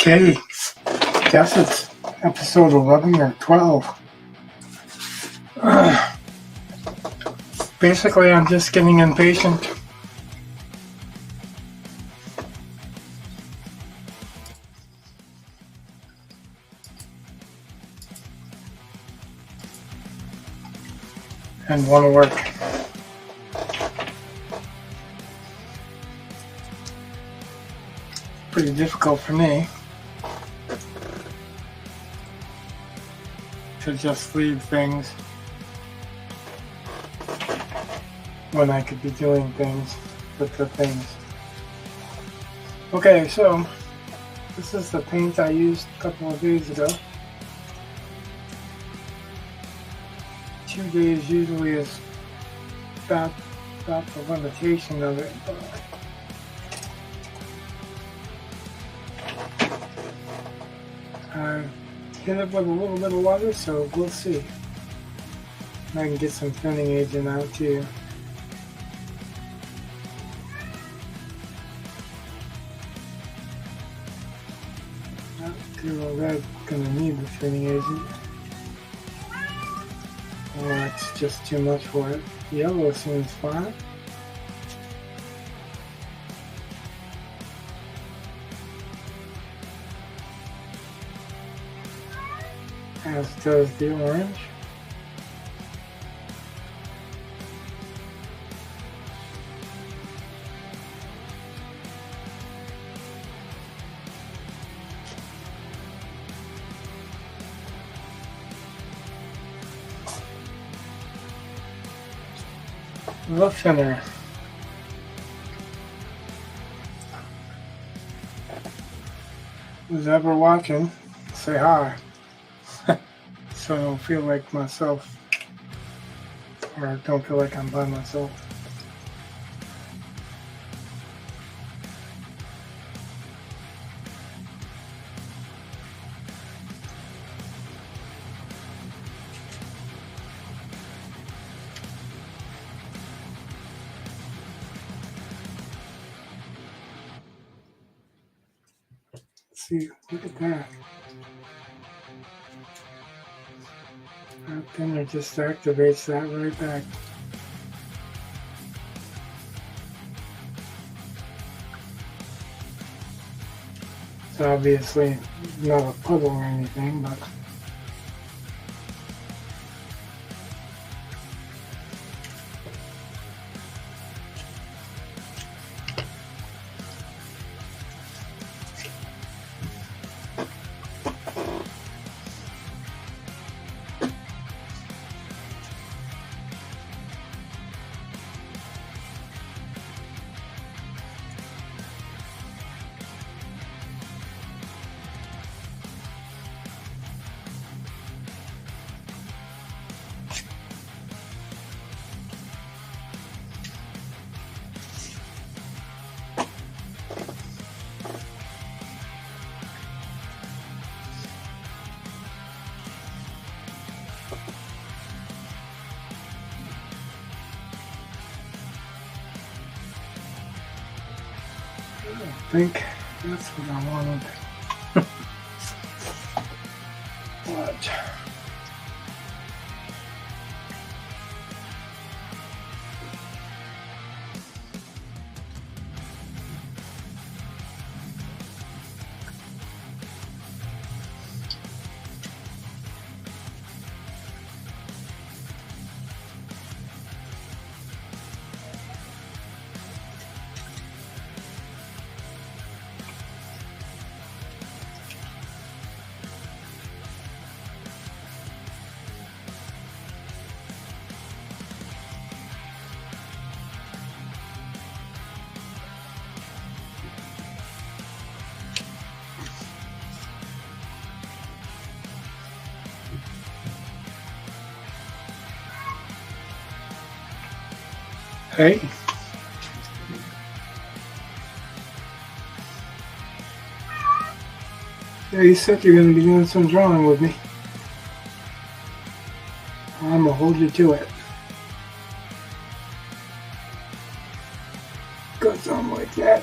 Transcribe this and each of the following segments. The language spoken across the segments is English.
Okay, guess it's episode 11 or 12. Basically, I'm just getting impatient. And want to work. Pretty difficult for me to just leave things when I could be doing things with the things. Okay, so this is the paint I used a couple of days ago. 2 days usually is about the limitation of it. I hit it with a little bit of water, so we'll see. I can get some thinning agent out too. Pyrrole red gonna need the thinning agent. Oh, that's just too much for it. Yellow seems fine. As does the orange. The thinner. Who's ever watching, say hi. So I don't feel like myself, or don't feel like I'm by myself. See, look at that. That thinner just activates that right back. It's obviously not a puddle or anything, but I think that's what I wanted. But hey. Yeah, you said you're going to be doing some drawing with me. I'm going to hold you to it. Got something like that.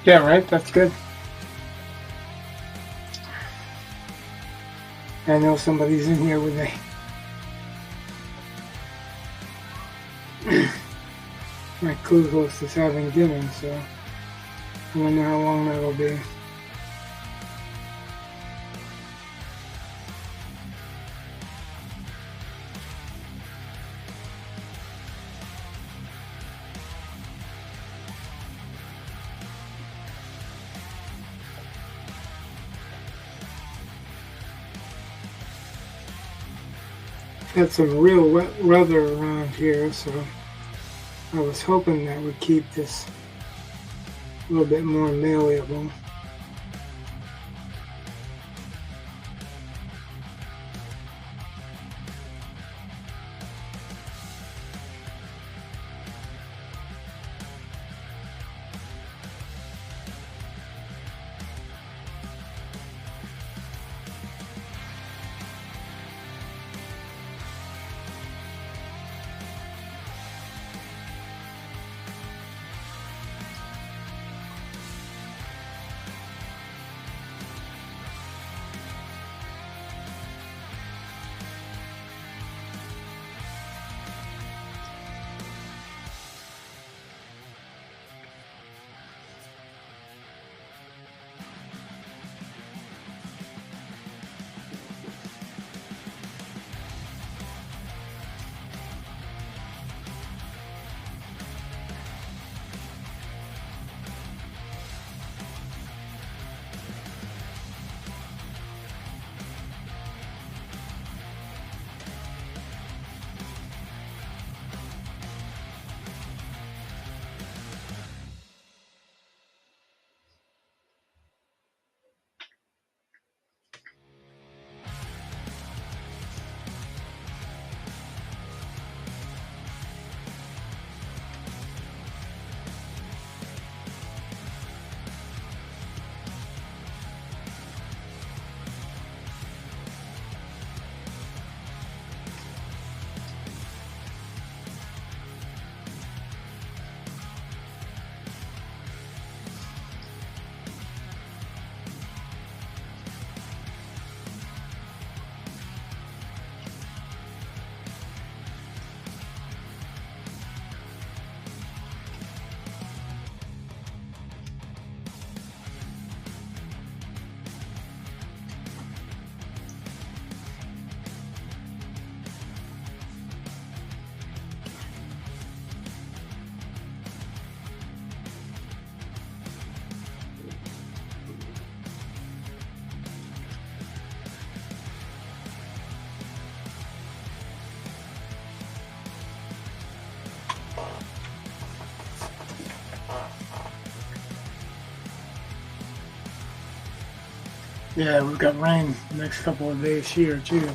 Yeah, right? That's good. I know somebody's in here with my co-host is having dinner, so I wonder how long that'll be. Had some real wet weather around here, so I was hoping that would keep this a little bit more malleable. Yeah, we've got rain the next couple of days here too.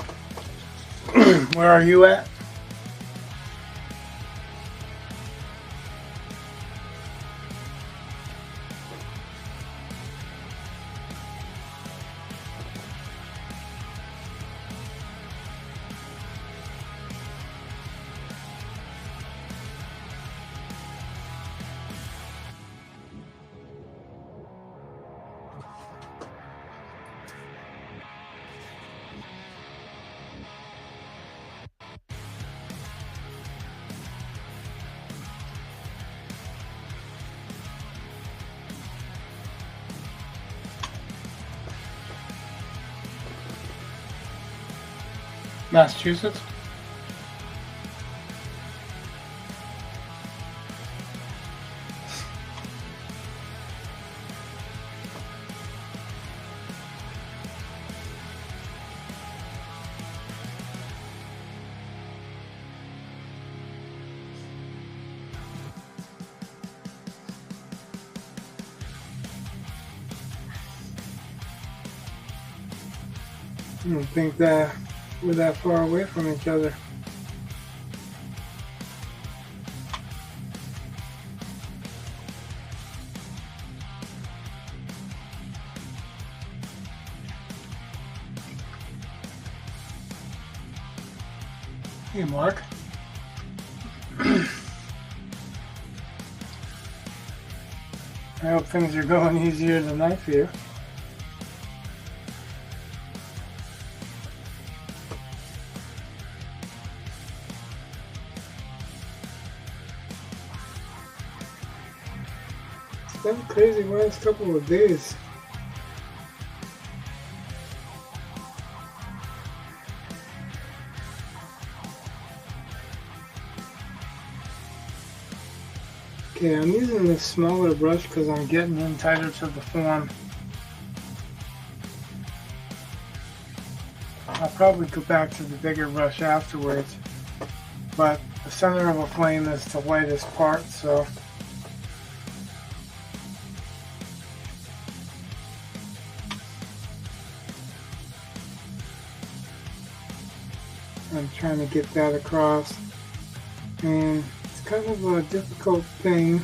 Where are you at? Massachusetts? I don't think that we're that far away from each other. Hey, Mark. I hope things are going easier tonight for you. It's been a crazy last couple of days. Okay, I'm using this smaller brush because I'm getting in tighter to the form. I'll probably go back to the bigger brush afterwards, but the center of a flame is the lightest part, so I'm trying to get that across. And it's kind of a difficult thing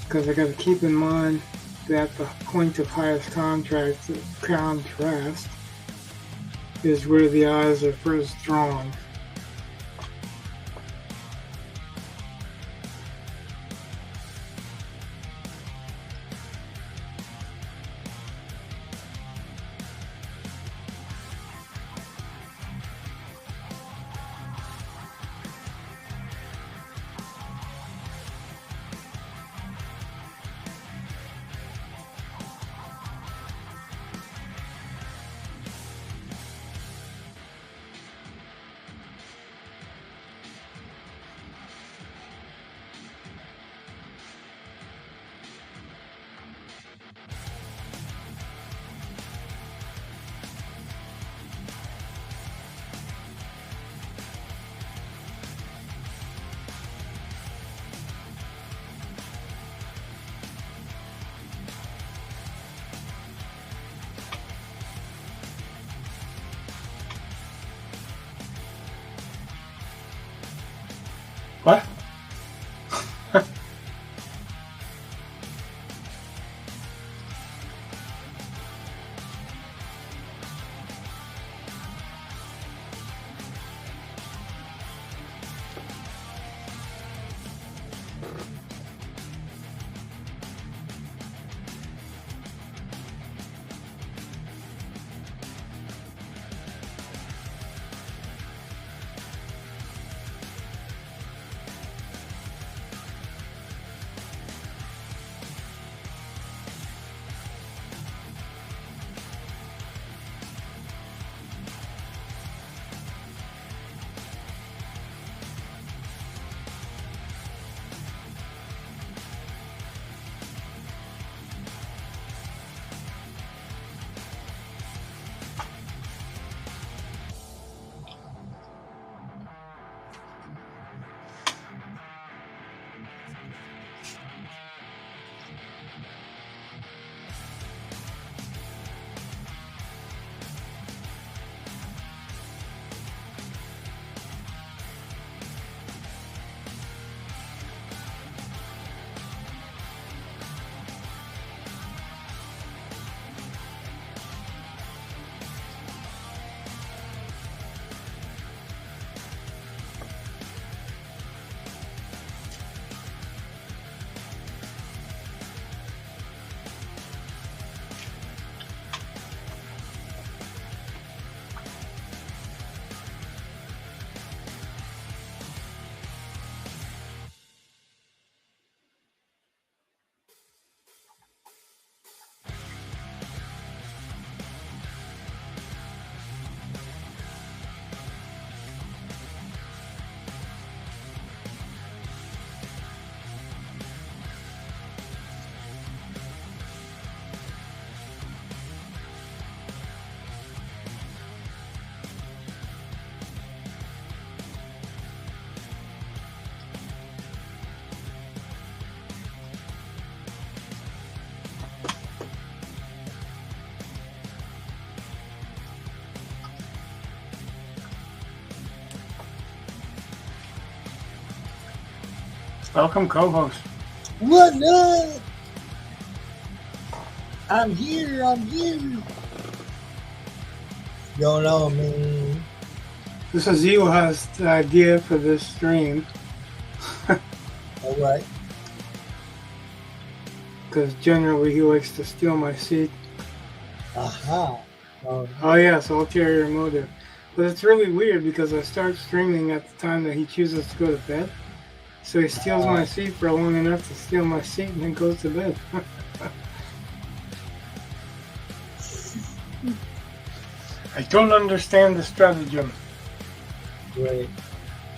because I got to keep in mind that the point of highest contrast is where the eyes are first drawn. What? Welcome, co-host. What up? I'm here. Going on, man? This is Eli's idea for this stream. All right. Because generally he likes to steal my seat. Aha. Oh yes, ulterior motive. But it's really weird because I start streaming at the time that he chooses to go to bed. So he steals my seat for long enough to steal my seat and then goes to bed. I don't understand the stratagem. Great.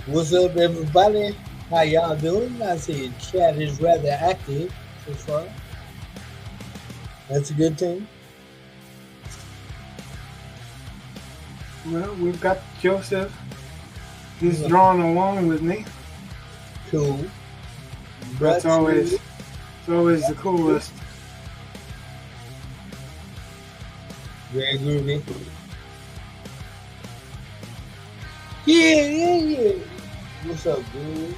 What's up, everybody? How y'all doing? I see chat is rather active so far. That's a good thing. Well, we've got Joseph. He's drawn along with me. Cool. It's always the coolest. Very groovy. Yeah. What's up, dude?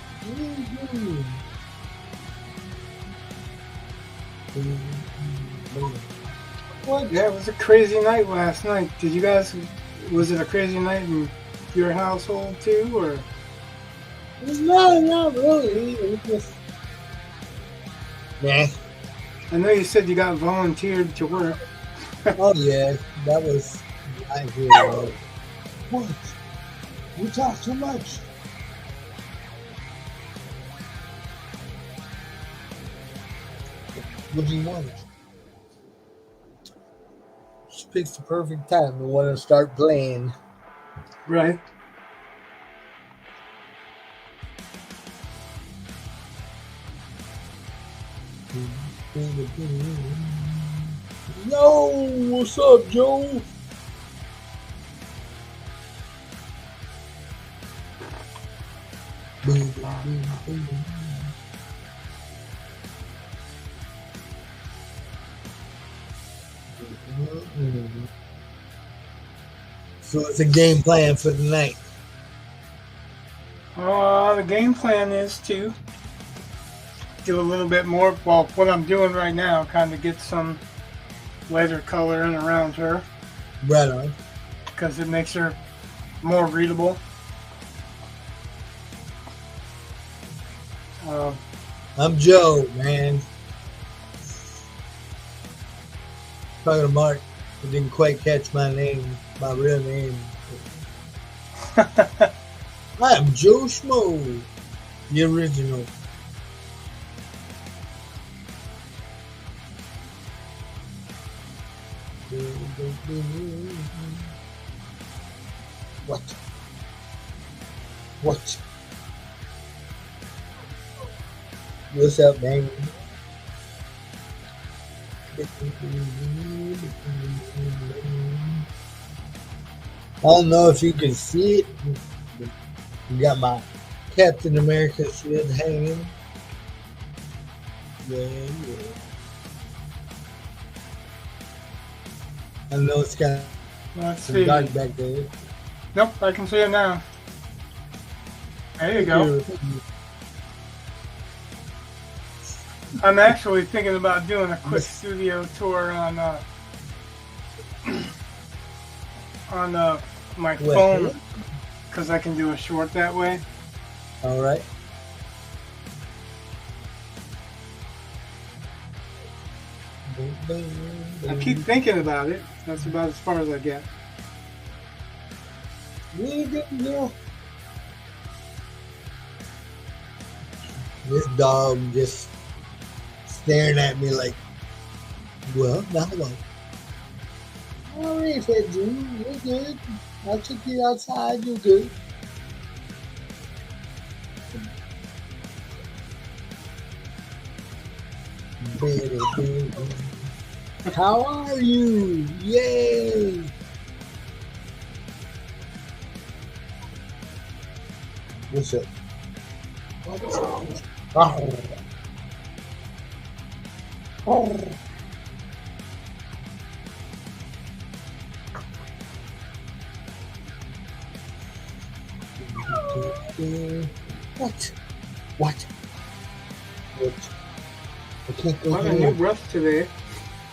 What? Yeah, it was a crazy night last night. Did you guys? Was it a crazy night in your household too, or? No, not really. It was just... Nah. I know you said you got volunteered to work. Oh yeah, that was I hear. What? We talk too much. What do you want? Just picks the perfect time to want to start playing. Right. Yo, what's up, Joe? So it's a game plan for the night. The game plan is to do a little bit more. Well, what I'm doing right now, kind of get some lighter color in around her. Right on. Because it makes her more readable. I'm Joe, man. Talking to Mark, he didn't quite catch my name, my real name. I am Joe Schmo, the original. What? What? What's up, man? I don't know if you can see it. You got my Captain America shield hanging. Yeah. I know it's got some dark back there. Nope, I can see it now. There you go. I'm actually thinking about doing a quick studio tour on my phone, because I can do a short that way. All right. I keep thinking about it. That's about as far as I get. This dog just staring at me like, well, now what? I already fed you. You're good. I took you outside. You're good. How are you? Yay! What's up? Oh. Oh. What? What? What? I can't go A new brush today.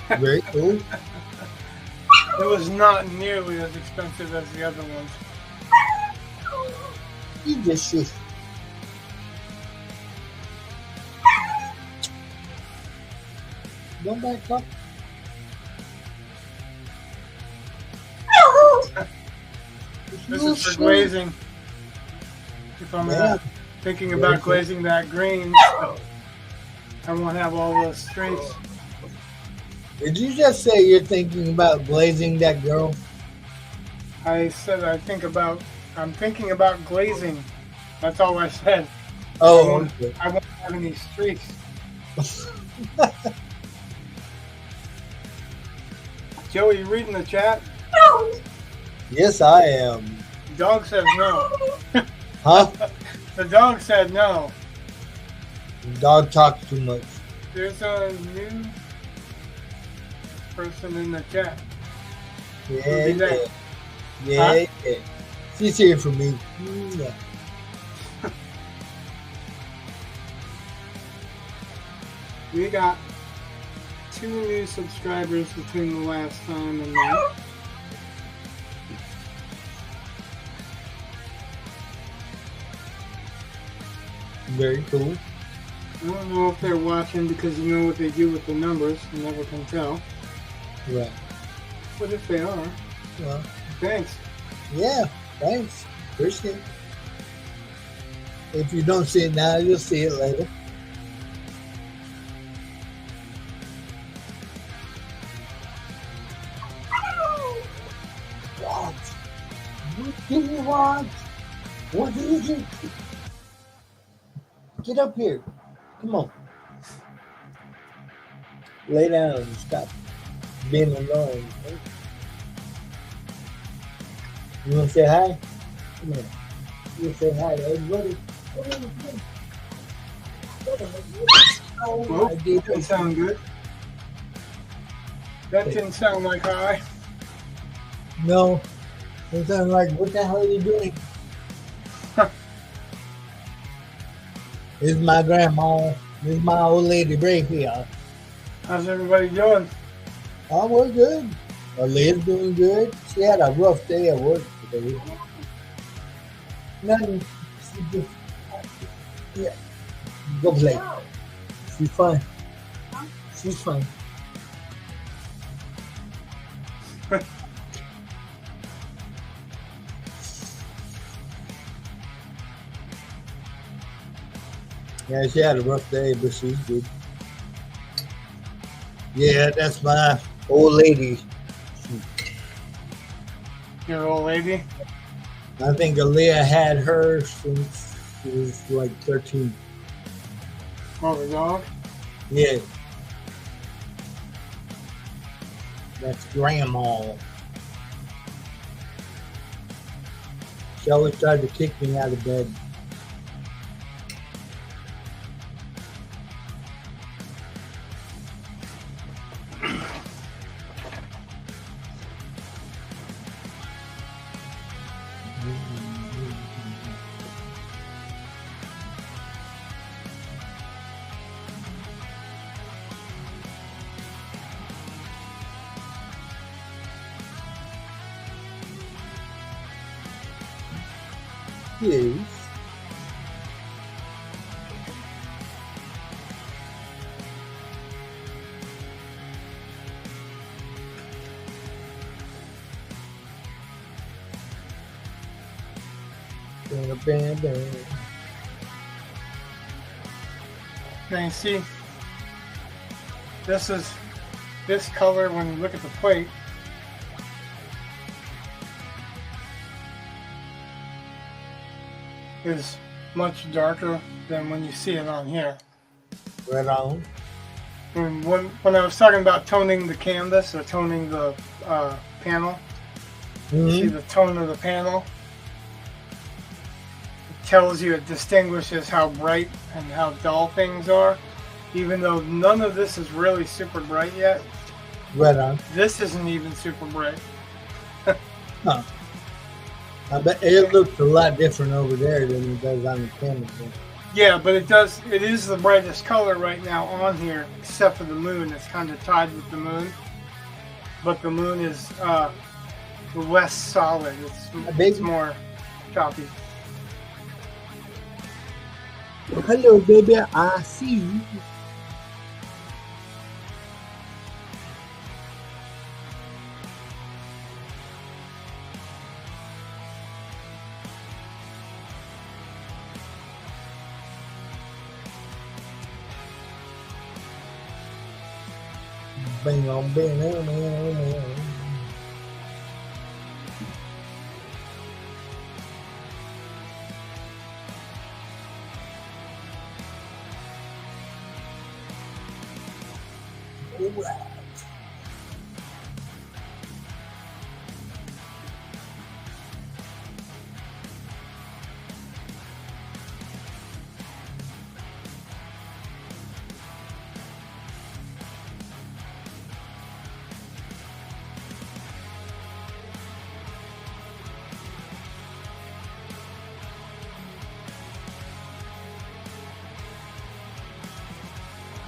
Very cool. It was not nearly as expensive as the other ones. You just shoot. Don't back up. This is for glazing. If I'm thinking about glazing that green, so I won't have all those streaks. Did you just say you're thinking about glazing that girl? I said I'm thinking about glazing. That's all I said. Oh, okay. I won't have any streaks. Joe, you reading the chat? Yes, I am. The dog says no. Huh? The dog said no. The dog talks too much. There's a new person in the chat. Yeah, Huh? yeah. She's here for me. Yeah. We got 2 new subscribers between the last time and now. Very cool. I don't know if they're watching because you know what they do with the numbers. You never can tell. Right. But if they are, Well, thanks. yeah, thanks. Appreciate it. If you don't see it now, you'll see it later. What? What do you want? What do you do? Get up here. Come on. Lay down and stop being alone. Okay? You want to say hi? Come on. You say hi to everybody. Oh, Well, my that didn't goodness. sound good. That didn't sound like hi. No. It sounds like, what the hell are you doing? This is my grandma. This is my old lady right here. How's everybody doing? Oh, we're good. Leah's doing good. She had a rough day at work today. Nothing. She just, yeah. Go play. She's fine. She's fine. Yeah, she had a rough day, but she's good. Yeah, that's my old lady. Your old lady? I think Aaliyah had her since she was like 13. Oh, the dog? Yeah. That's grandma. She always tried to kick me out of bed. Yes. Bam, bam. Now you see, this color when you look at the plate. Is much darker than when you see it on here. Right on. When I was talking about toning the canvas or toning the panel, you see the tone of the panel. It tells you, it distinguishes how bright and how dull things are. Even though none of this is really super bright yet. Right on. This isn't even super bright. Huh. I bet it looks a lot different over there than it does on the camera. Yeah, but it is the brightest color right now on here, except for the moon. It's kind of tied with the moon. But the moon is less solid. It's more choppy. Hello, baby. I see you. bing on bing on.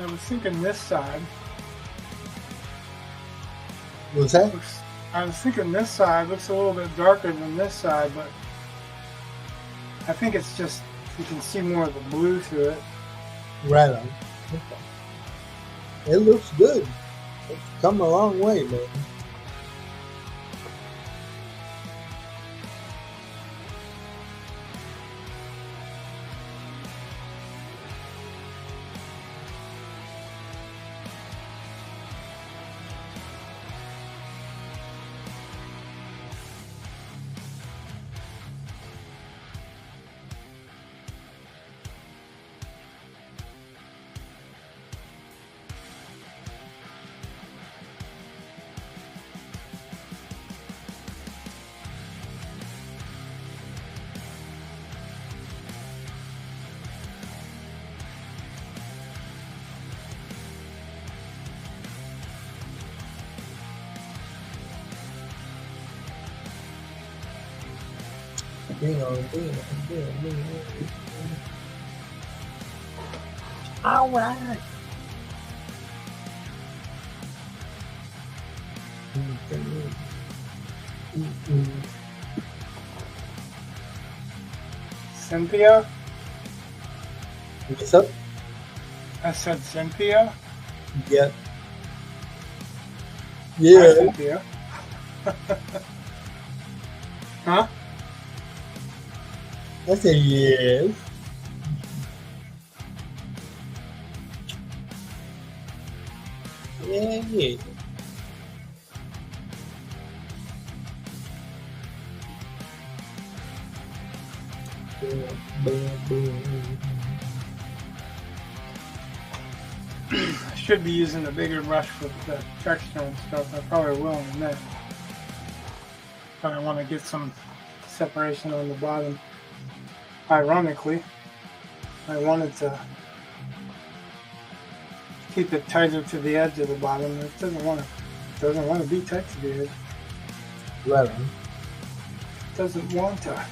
I was thinking this side. What's that? I was thinking this side looks a little bit darker than this side, but I think it's just you can see more of the blue through it. Right on. Okay. It looks good. It's come a long way, man. Ding on. All right. Cynthia? What's up? I said Cynthia? Yeah. Hi, Yeah. Cynthia. Huh? I said yes. Yeah. I should be using a bigger brush with the texture and stuff. I probably will in a minute. But I want to get some separation on the bottom. Ironically, I wanted to keep it tighter to the edge of the bottom. It doesn't want to be tight to the edge. Right on. It doesn't want to.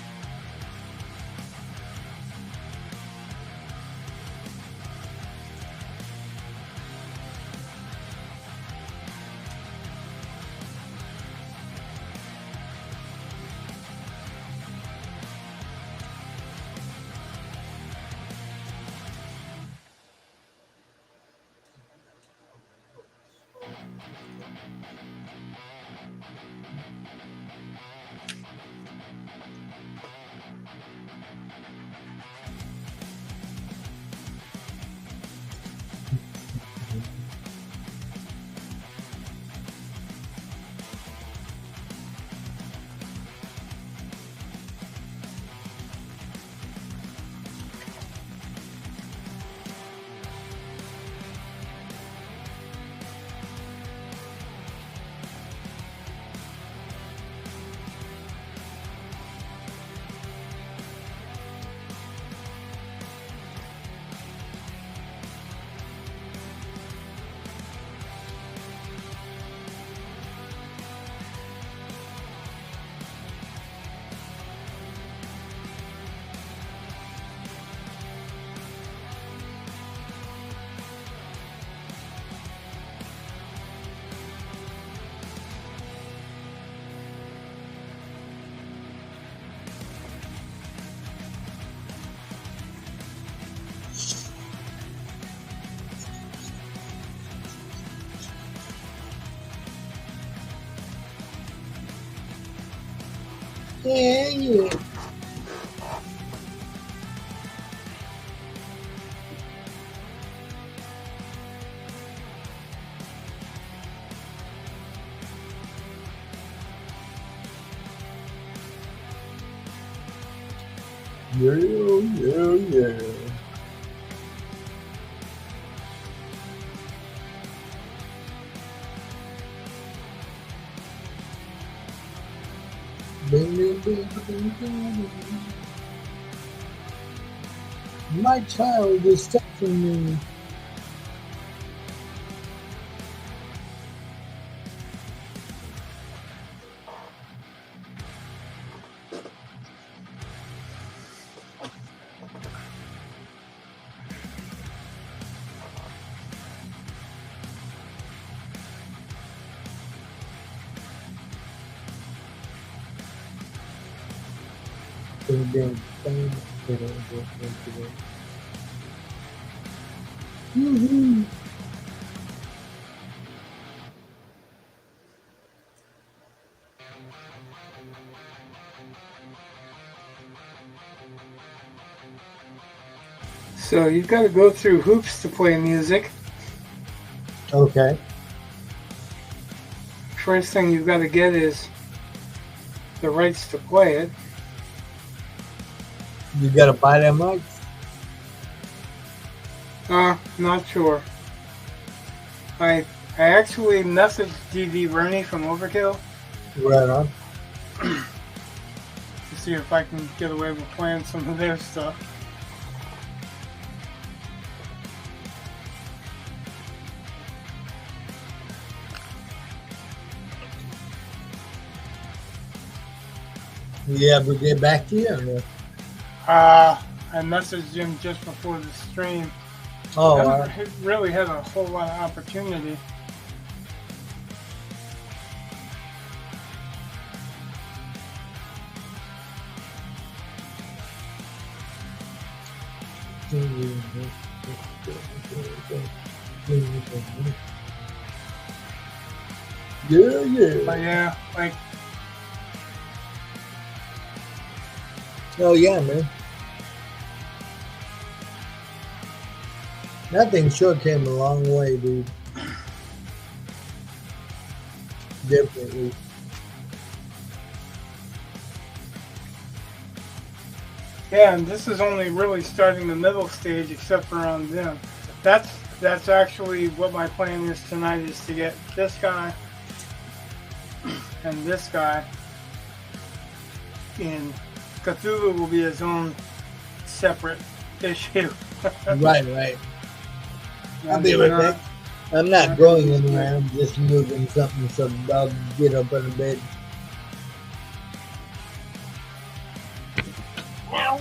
Yeah. Yeah, yeah, yeah. Bing, bing, bing, bing, bing. My child is touching me. Bing, bing, bing, bing, bing, bing, bing. Woohoo! So you've got to go through hoops to play music. Okay. First thing you've got to get is the rights to play it. You gotta buy that mic? Not sure. I actually messaged DD Bernie from Overkill Right on. to see if I can get away with playing some of their stuff. You ever get back to you or no? I messaged him just before the stream. Oh, I haven't really had a whole lot of opportunity. Yeah, yeah. But yeah, like, Oh, yeah, man. That thing sure came a long way, dude. Definitely. yeah, and this is only really starting the middle stage, except for on them. That's actually what my plan is tonight, is to get this guy and this guy in. Cthulhu will be his own separate issue. Right. I'll be right back. I'm not going anywhere. I'm just moving something so I'll get up on the bed. Ow.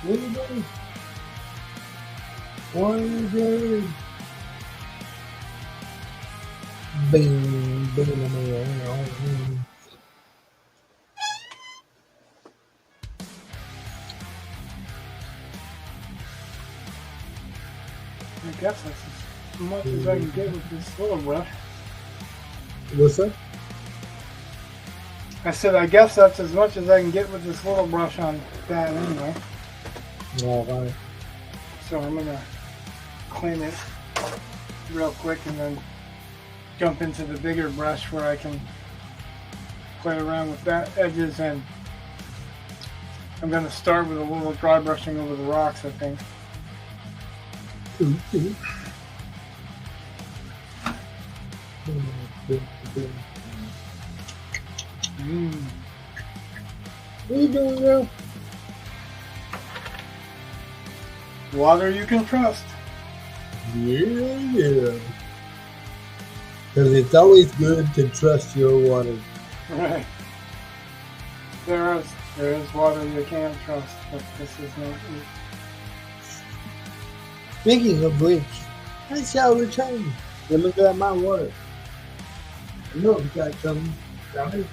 What are you doing? What are you doing? Bing, bing, bing. I guess that's as much as I can get with this little brush. What's that? I said, I guess that's as much as I can get with this little brush on that anyway. All right. So I'm gonna clean it real quick and then jump into the bigger brush where I can play around with that edges, and I'm gonna start with a little dry brushing over the rocks, I think. What are you doing now? Water you can trust. Yeah. Because it's always good to trust your water. Right. There is water you can't trust, but this is not it. Speaking of which, I shall return. Let me grab my water. I know I've got some. Right?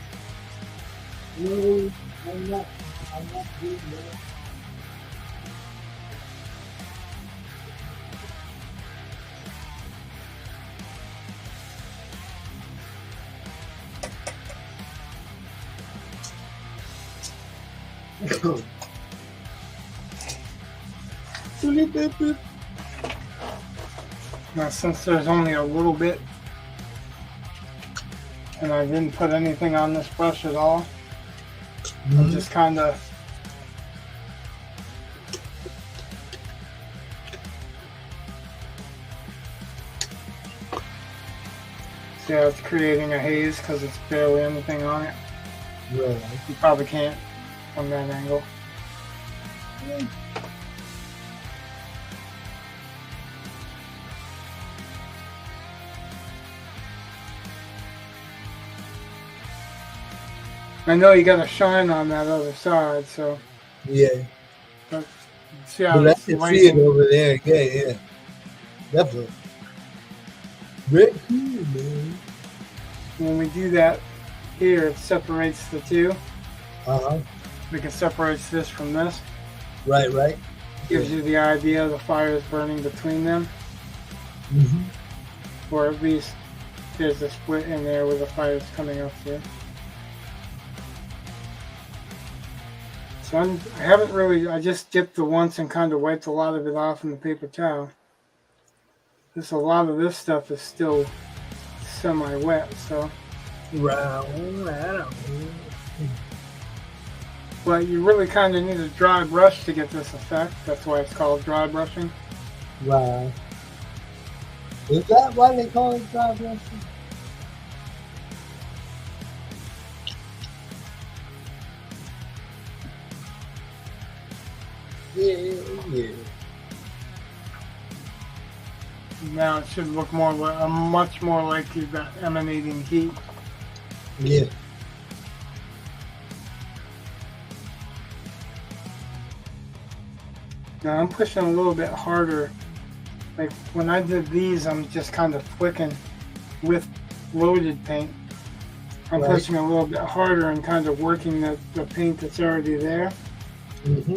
No, I'm not doing that. Now, since there's only a little bit, and I didn't put anything on this brush at all, I'm just kind of see how it's creating a haze because it's barely anything on it. Really? You probably can't from that angle. I know you got a shine on that other side, so Yeah. but see how But I it's can see lighting. it over there. Yeah. Definitely. Very cool, man. When we do that here, it separates the two. Uh-huh. Because it separates this from this. Right. Gives you the idea the fire is burning between them. Mm-hmm. Or at least there's a split in there where the fire is coming up through. So I haven't really, I just dipped it once and kind of wiped a lot of it off in the paper towel. Just a lot of this stuff is still semi-wet, so. Right. But you really kind of need a dry brush to get this effect. That's why it's called dry brushing. Wow. Is that why they call it dry brushing? Yeah. Now it should look more like, much more like you've got emanating heat. Yeah. Now I'm pushing a little bit harder. Like when I did these, I'm just kind of flicking with loaded paint. I'm Right. pushing a little bit harder and kind of working the paint that's already there Mm-hmm.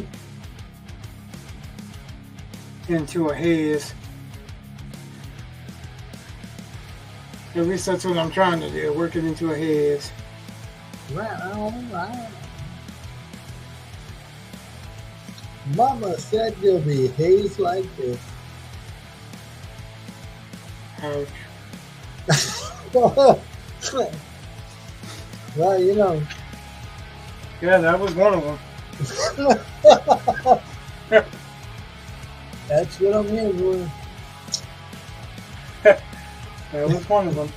into a haze. At least that's what I'm trying to do, work it into a haze. Right. Mama said you'll be haze like this. Ouch. Well, you know. Yeah, that was one of them. That's what I'm here for. That was one of them.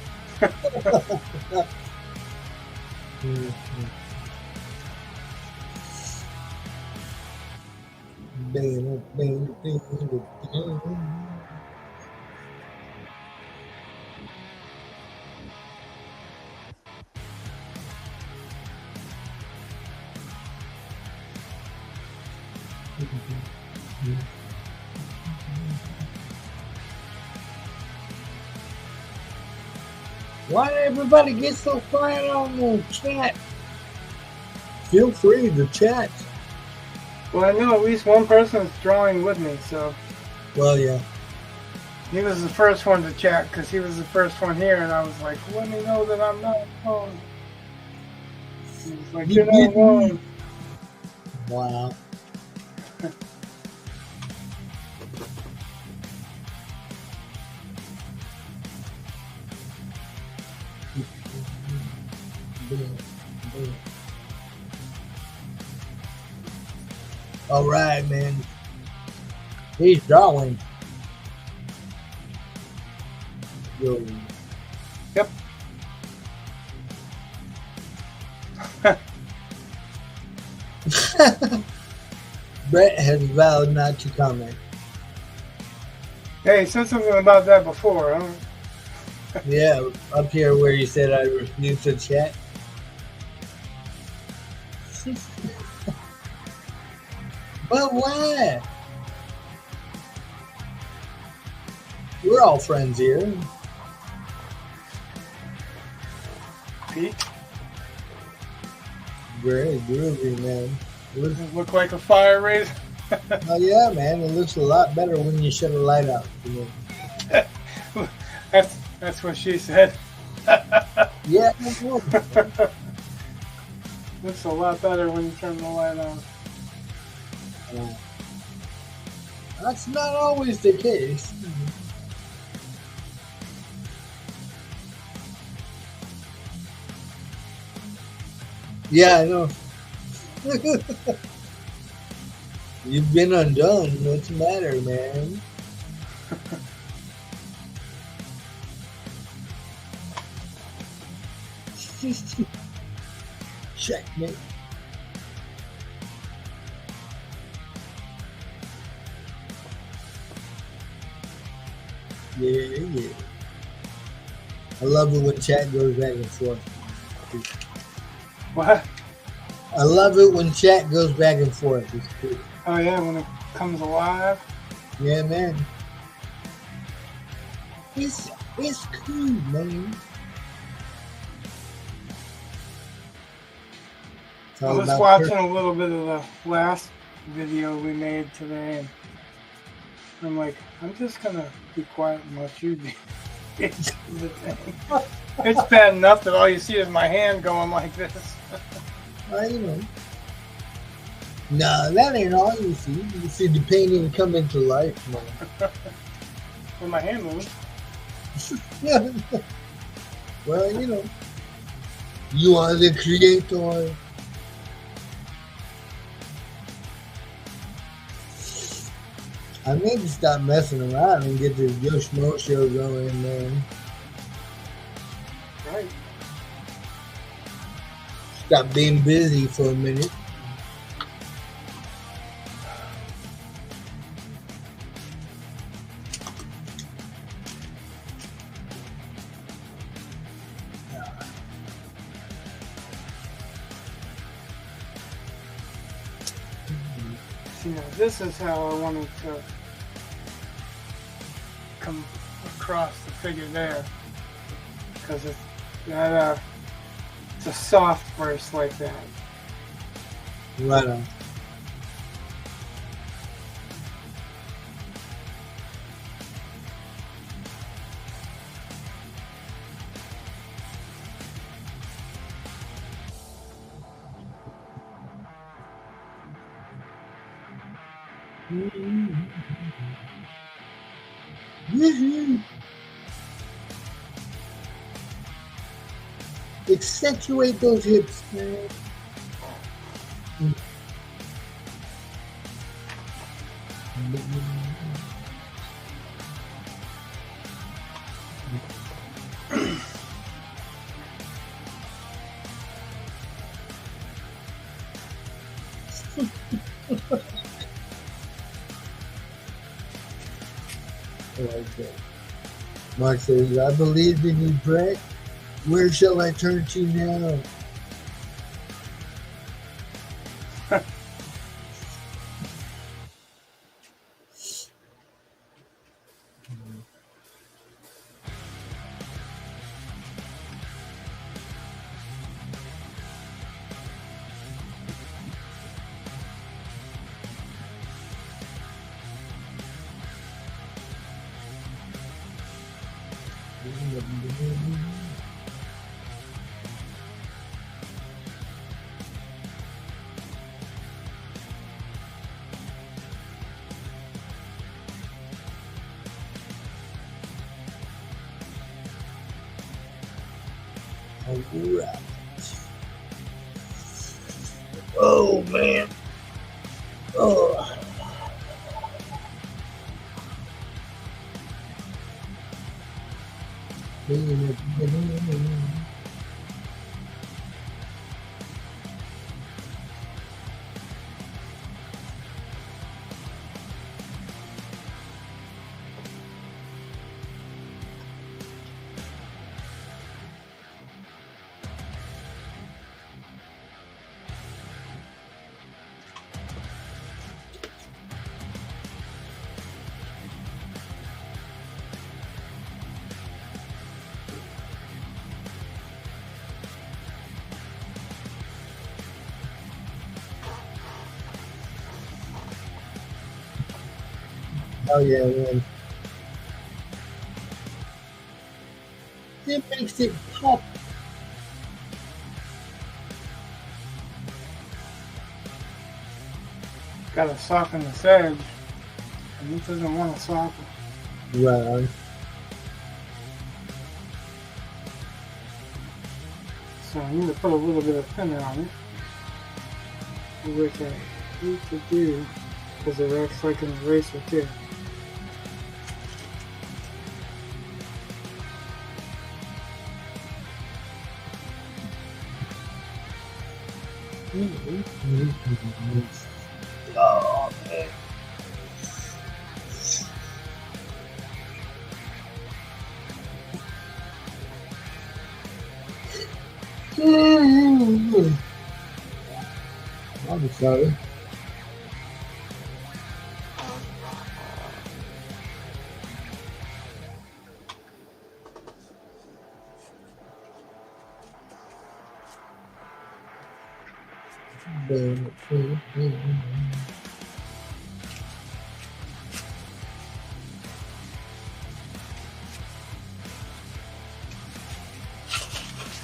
Why did everybody get so quiet on the chat? Feel free to chat. Well, I know at least one person is drawing with me, so Well, yeah. he was the first one to chat because he was the first one here, and I was like, let me know that I'm not alone. He was like, you're not alone. Wow. All right, man. He's drawing. Yo. Yep. Brett has vowed not to comment. Hey, he said something about that before. Huh? Yeah, up here where you said I refuse to chat. But why? We're all friends here. Pete, Very groovy, man. does it look like a fire raise? Oh yeah, man. It looks a lot better when you shut a light out. You know? That's what she said. Yeah. Looks a lot better when you turn the light on. Uh, that's not always the case. Yeah, I know. You've been undone. What's the matter, man? Checkmate. Yeah. I love it when chat goes back and forth. What? I love it when chat goes back and forth. It's cool. Oh yeah, when it comes alive. Yeah, man. It's cool, man. I was watching a little bit of the last video we made today, and I'm like, I'm just gonna be quiet and let you do the thing. It's bad enough that all you see is my hand going like this. I know. No, that ain't all you see. You see the painting come into life, man. When my hand moves. Well, you know, you are the creator. I need to stop messing around and get this Yoshimo show going, man. Right. Stop being busy for a minute. See, now this is how I wanted to come across the figure there, because it's a soft verse like that. Right on. Accentuate those hips, man. Okay. Mark says, I believe in you, Brett. Where shall I turn to now? Alright. Oh man. Oh. Oh yeah, man. It makes it pop. Gotta soften this edge. And he doesn't want to soften. Right. So I need to put a little bit of thinner on it. Which I hate to do because it acts like an eraser too. Oh, man. I'm sorry.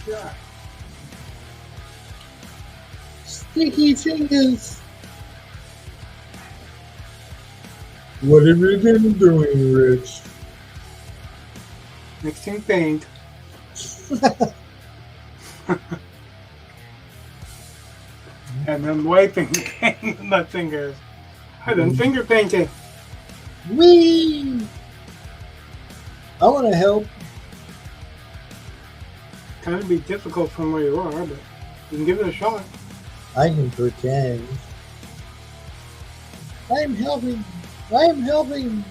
Yeah. Sticky fingers. What have you been doing, Rich? Mixing paint. And then wiping my fingers. I've been finger painting. Whee! I want to help. Kind of be difficult from where you are, but you can give it a shot. I can pretend. I'm helping. I'm helping.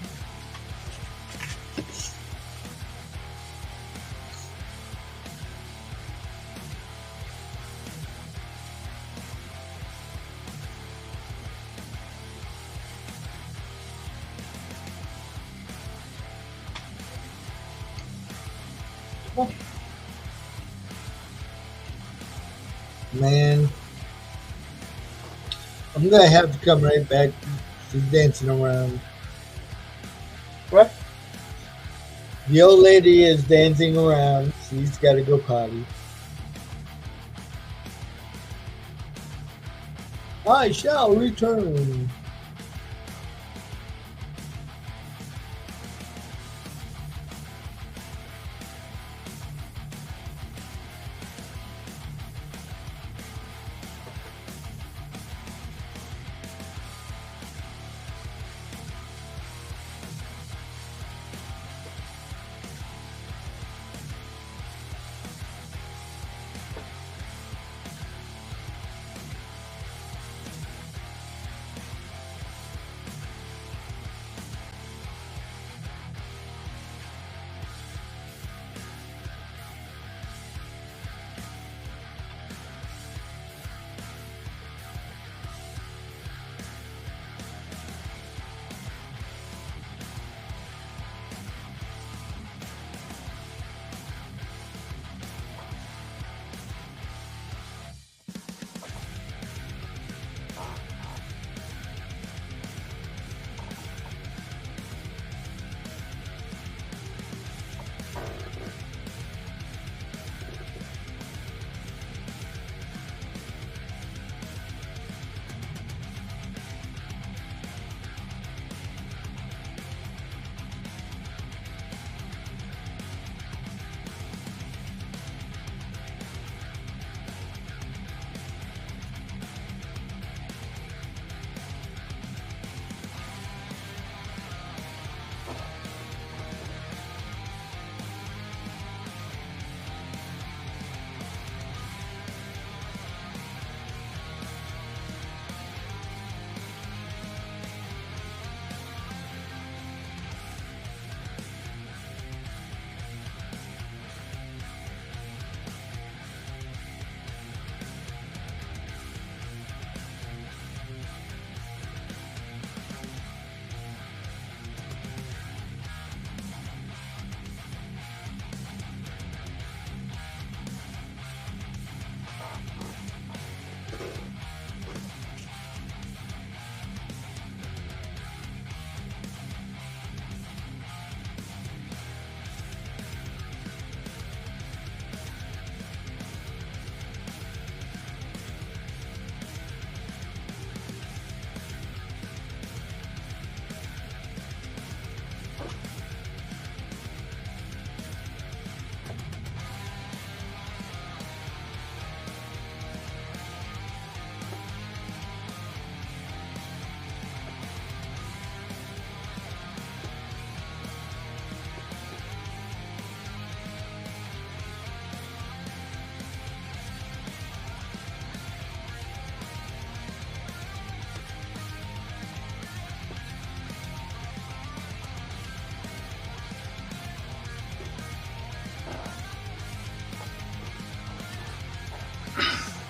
Man, I'm gonna have to come right back. She's dancing around. What? The old lady is dancing around. She's got to go potty. I shall return.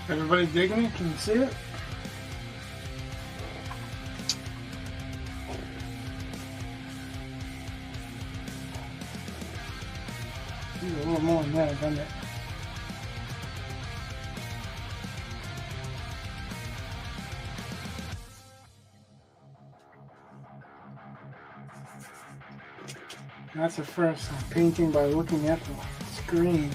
Everybody digging it? Can you see it? Need a little more than that, doesn't it? That's the first. I'm painting by looking at the screen.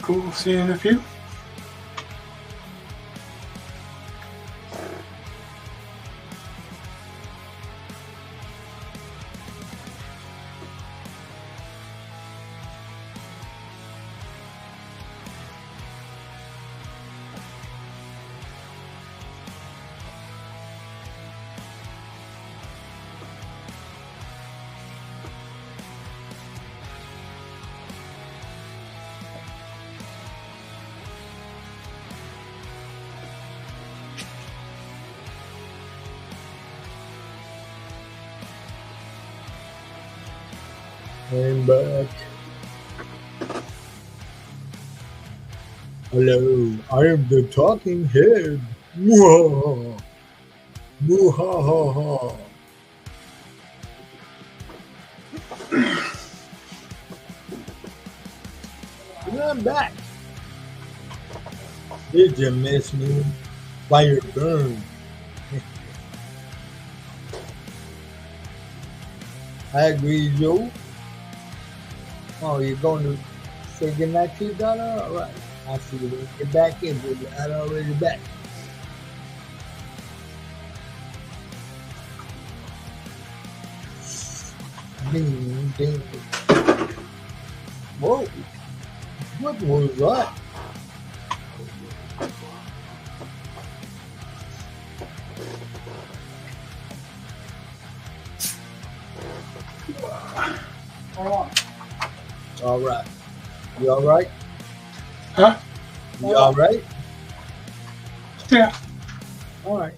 Cool, see you in a few. I'm back. Hello, I am the talking head. Mwah. Mwah. And I'm back. Did you miss me? Fire burn. I agree, Joe. Oh, you're going to say goodnight to your daughter? All right. I'll see you when you get back in. We'll be out already back. Ding, ding. Whoa. What was that? All right. You all right? Huh? You all right? Yeah. All right.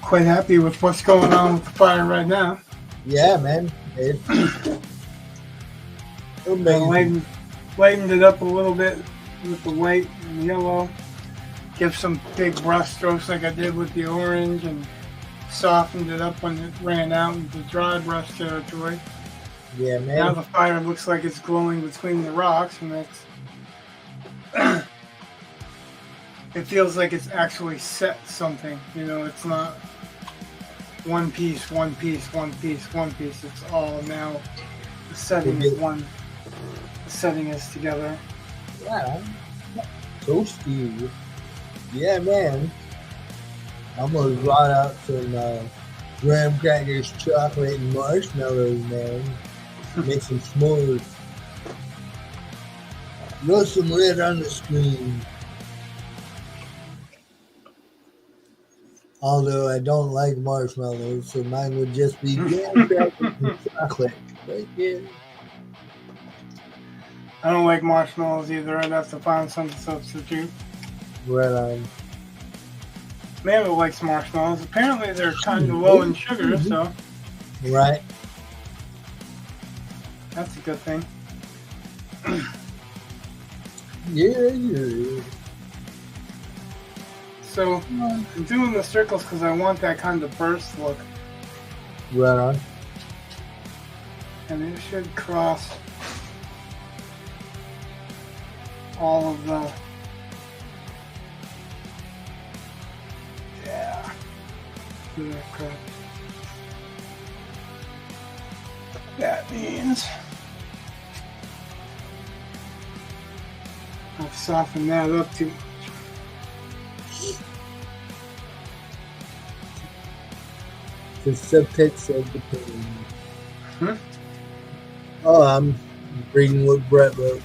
Quite happy with what's going on with the fire right now. Yeah, man. It's I amazing. lightened it up a little bit with the white and yellow. Give some big brush strokes like I did with the orange, and softened it up when it ran out into dry brush territory. Yeah, man. Now the fire looks like it's glowing between the rocks, and it's it feels like it's actually set something. You know, it's not one piece, one piece, one piece, one piece. It's all now the setting is one. The setting is together. Yeah. Toasty. Yeah, man. I'm gonna brought out some graham crackers, chocolate, and marshmallows, man. Make some s'mores. There's some red on the screen. Although I don't like marshmallows, so mine would just be graham crackers and chocolate. Right there. I don't like marshmallows either. I'd have to find some to substitute. Right on. Mando likes marshmallows. Apparently they're kind of low in sugar, so Right. that's a good thing. Yeah. So I'm doing the circles because I want that kind of burst look, Right on. and it should cross all of the. Yeah. That means I've softened that up too much. The subtext of the poem. Hmm? Oh, I'm reading what Brett wrote.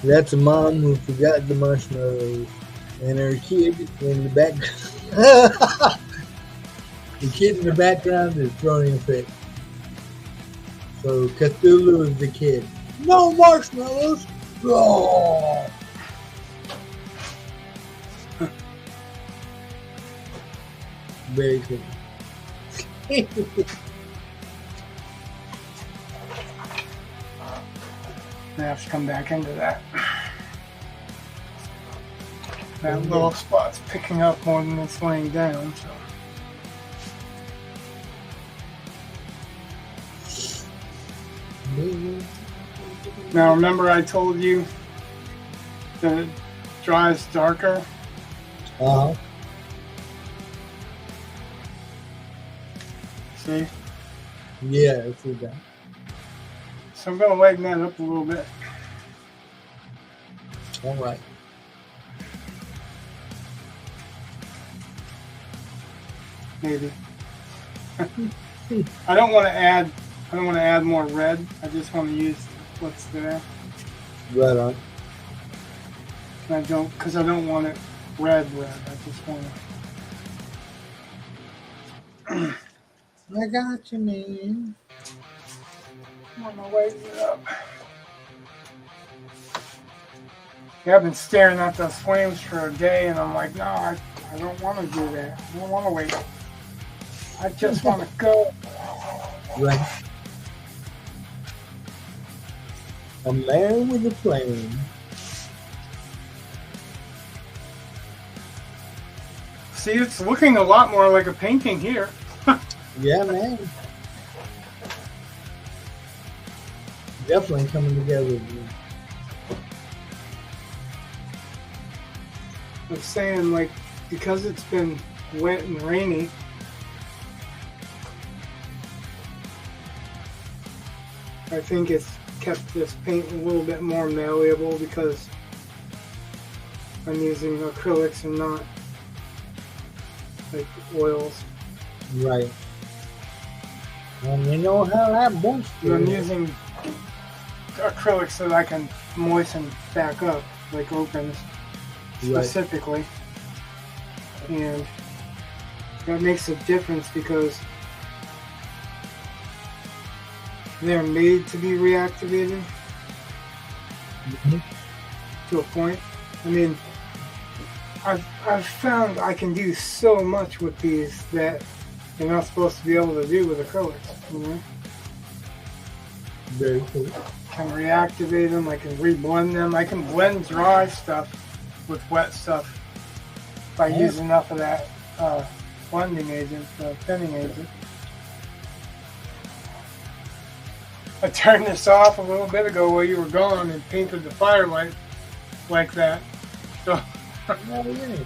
That's a mom who forgot the marshmallows, and her kid in the back. The kid in the background is throwing a fit. So Cthulhu is the kid. No marshmallows. Oh. Very cool. I have to come back into that. That little spot's picking up more than it's laying down, so. Now remember I told you that it dries darker? Uh-huh. See? Yeah, I see that. So I'm going to lighten that up a little bit. All right. Maybe. I don't want to add more red. I just want to use what's there. Right on. And because I don't want it red. I just want to. I got you, man. I'm on my way it up. Yeah, I've been staring at those flames for a day, and I'm like, no, I don't want to do that. I don't want to wait. I just want to go. Right. A man with a plan. See, it's looking a lot more like a painting here. Yeah, man. Definitely coming together. I'm saying, like, because it's been wet and rainy, I think it's kept this paint a little bit more malleable because I'm using acrylics and not like oils. Right. And you know how that moist And I'm is. using acrylics that I can moisten back up, like opens specifically. And that makes a difference because they're made to be reactivated to a point. I mean, I've found I can do so much with these that you're not supposed to be able to do with acrylics. You know? Very cool. I can reactivate them. I can reblend them. I can blend dry stuff with wet stuff by using enough of that blending agent, thinning agent. I turned this off a little bit ago while you were gone and painted the firelight like that. So. Oh, yeah.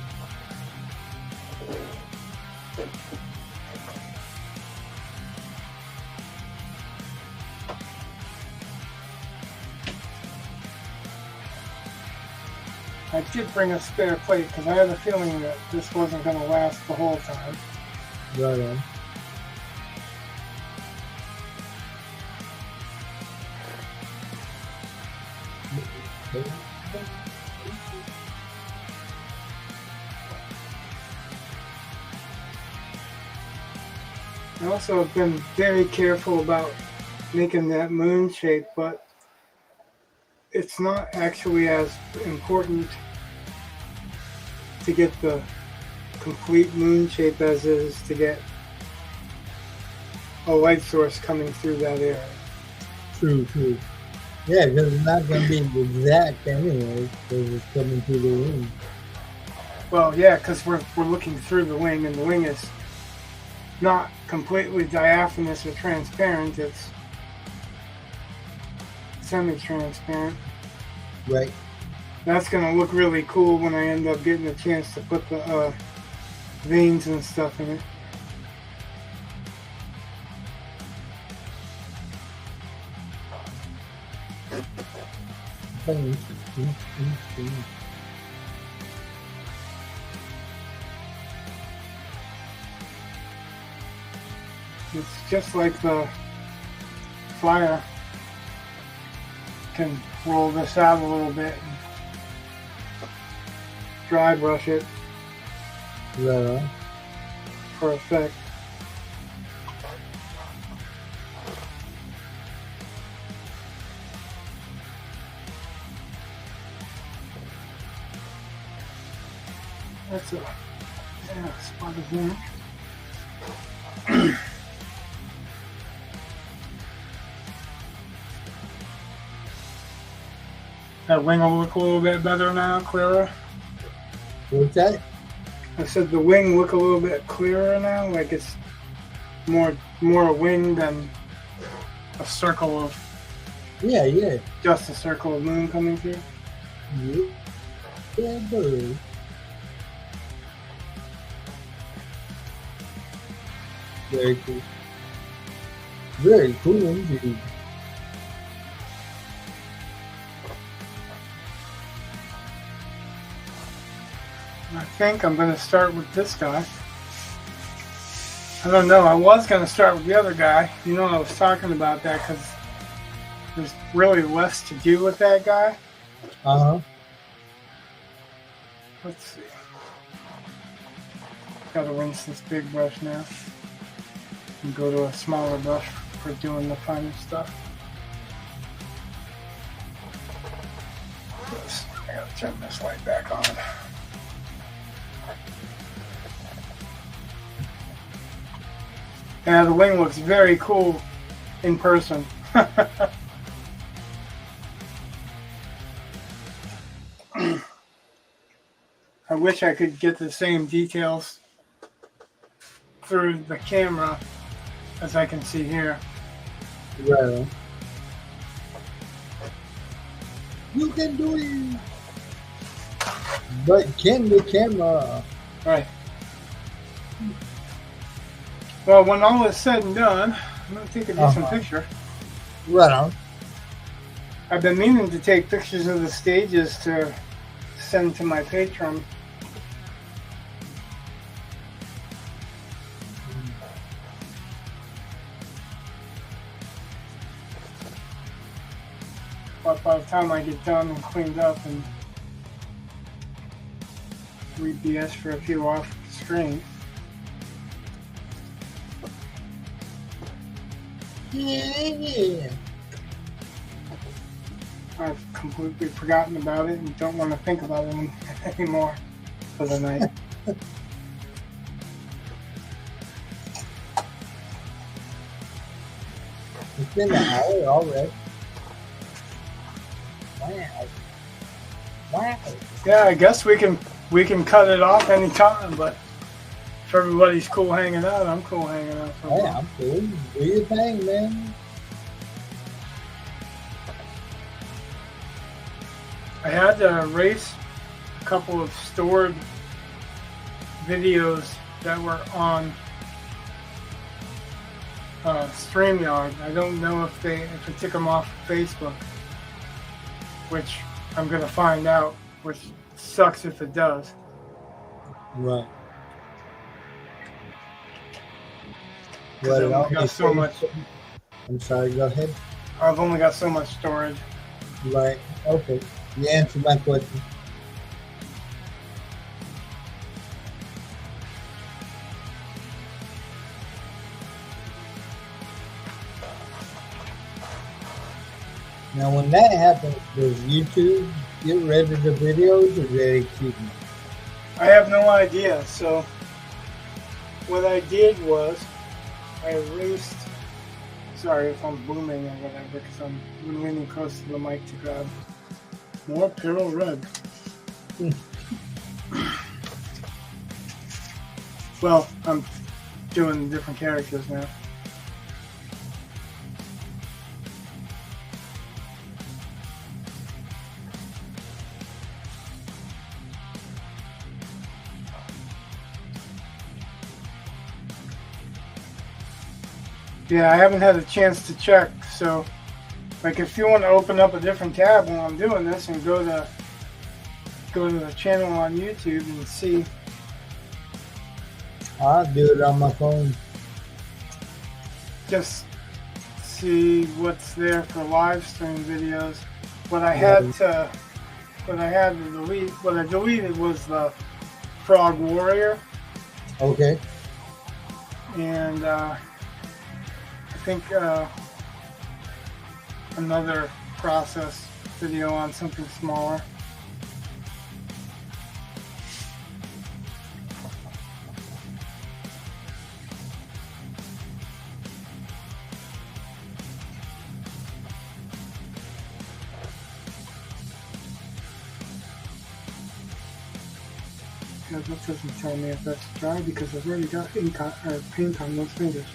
I did bring a spare plate because I had a feeling that this wasn't going to last the whole time. Right on. I also have been very careful about making that moon shape, but it's not actually as important to get the complete moon shape as it is to get a light source coming through that area. True, true. Yeah, because it's not going to be exact anyway, because it's coming through the wing. Well, yeah, because we're looking through the wing, and the wing is not completely diaphanous or transparent. It's semi-transparent. Right. That's going to look really cool when I end up getting a chance to put the veins and stuff in it. It's just like the fire. Can roll this out a little bit and dry brush it Right. for effect. That's a spot of there. That wing will look a little bit better now, clearer. What's that? I said the wing look a little bit clearer now, like it's more a wing than a circle of Yeah. just a circle of moon coming through. Yeah, buddy. Very cool. Very cool indeed. I think I'm going to start with this guy. I don't know. I was going to start with the other guy. You know, I was talking about that because there's really less to do with that guy. Uh-huh. Let's see. Got to rinse this big brush now. And go to a smaller brush for doing the finer stuff. I got to turn this light back on. Yeah, the wing looks very cool in person. I wish I could get the same details through the camera as I can see here. Right. You can do it. But can the camera? Right. Well, when all is said and done, I'm going to take a decent picture. Right on. I've been meaning to take pictures of the stages to send to my patron. But by the time I get done and cleaned up and read BS for a few off the stream. Yeah. I've completely forgotten about it and don't want to think about it anymore for the night. It's been an hour already. Wow. Wow. Yeah, I guess we can cut it off anytime, but if everybody's cool hanging out, I'm cool hanging out for a Hey, while. I'm cool. Do your thing, man. I had to erase a couple of stored videos that were on StreamYard. I don't know if I took them off Facebook, which I'm gonna find out, which sucks if it does. Right. Because I've only got so much. I'm sorry, go ahead. I've only got so much storage. Right. Okay. You answered my question. Now, when that happens, does YouTube get rid of the videos or do they keep them? I have no idea. So what I did was I erased. Sorry if I'm booming or whatever, because I'm leaning close to the mic to grab more Pyrrole Red. Well, I'm doing different characters now. Yeah, I haven't had a chance to check, so like if you want to open up a different tab while I'm doing this and go to the channel on YouTube and see. I'll do it on my phone. Just see what's there for live stream videos. What I deleted was the Frog Warrior, Okay. and I think another process video on something smaller. Yeah, that doesn't tell me if that's dry because I've already got ink on, or paint on those fingers.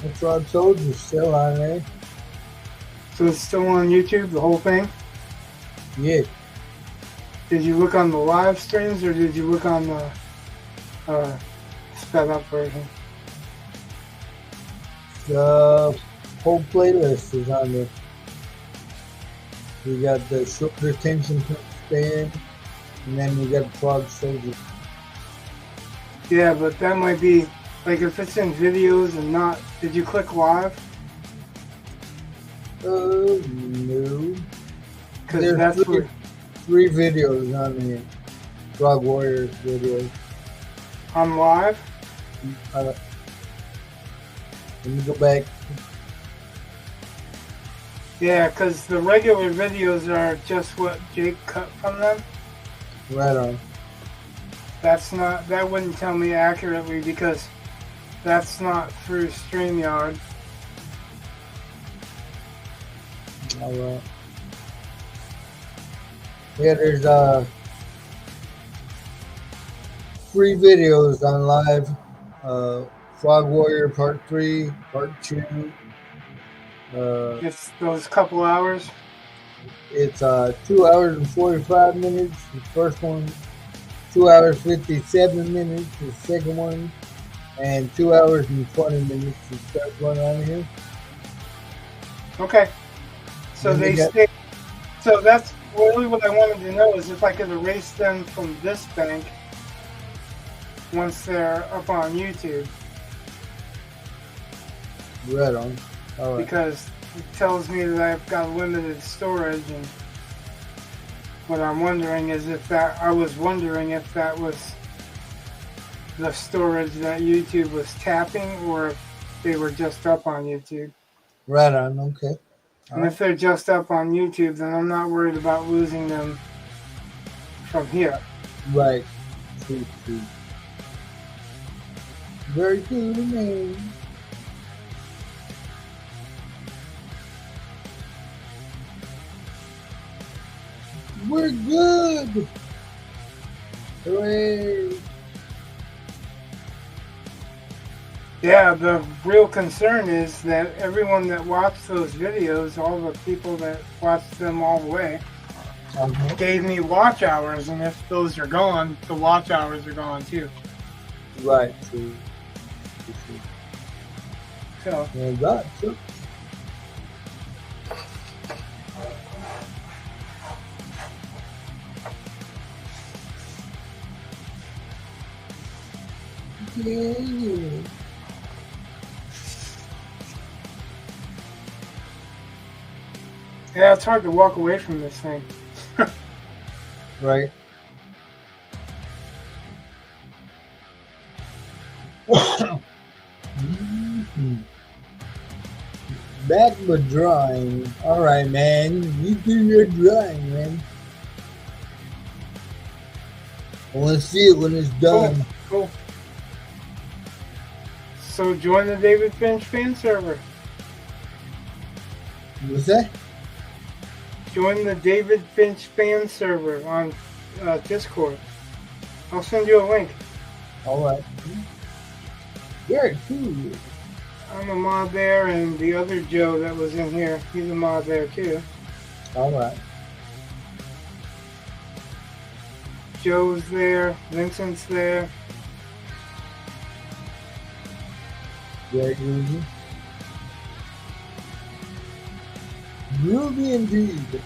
That's what I told you. Still on there. So it's still on YouTube, the whole thing? Yeah. Did you look on the live streams or did you look on the sped up version? The whole playlist is on there. We got the short retention span, and then we got Frog Soldier. Yeah, but that might be, like if it's in videos and not, did you click live? No. Because There's that's where, three videos on here. Frog Warriors videos. on live? Let me go back. Yeah, because the regular videos are just what Jake cut from them. Right on. That's not, that wouldn't tell me accurately because that's not through StreamYard. All right. Yeah, there's three videos on live. Frog Warrior Part 3, Part 2. It's those couple hours. It's 2 hours and 45 minutes. The first one, 2 hours 57 minutes. The second one, and 2 hours and 20 minutes. The third one on here. Okay. So they stay. So that's really what I wanted to know is if I could erase them from this bank once they're up on YouTube. Right on. All right. Because it tells me that I've got limited storage, and what I'm wondering is if that, I was wondering if that was the storage that YouTube was tapping or if they were just up on YouTube. Right on. Okay. And if they're just up on YouTube, then I'm not worried about losing them from here. Right. True. Very cool, man. We're good. Hooray. Yeah, the real concern is that everyone that watched those videos, all the people that watched them all the way, gave me watch hours, and if those are gone, the watch hours are gone too. Right. True. So, Well, that too. Yeah. yeah, it's hard to walk away from this thing. Right. Back with drawing. All right, man. You do your drawing, man. I want to see it when it's done. Cool. So join the David Finch fan server. What's that? Join the David Finch fan server on Discord. I'll send you a link. All right. Very cool. I'm a mod there, and the other Joe that was in here, he's a mod there too. All right. Joe's there, Vincent's there. Very easy. Groovy indeed.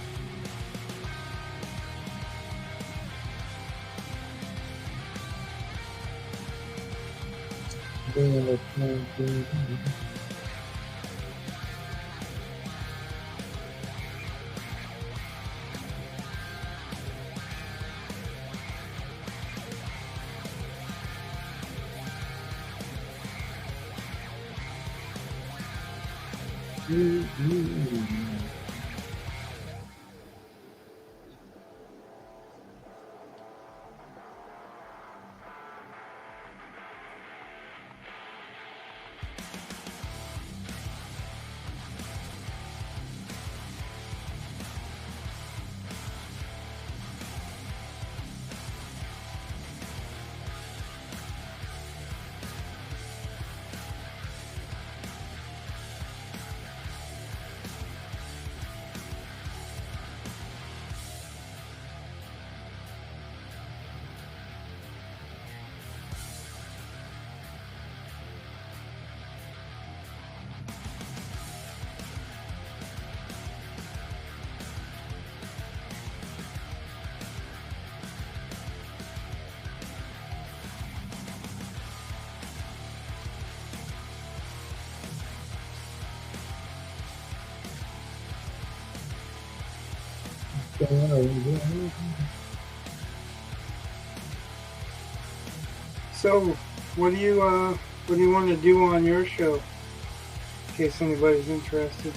So, what do you want to do on your show? In case anybody's interested.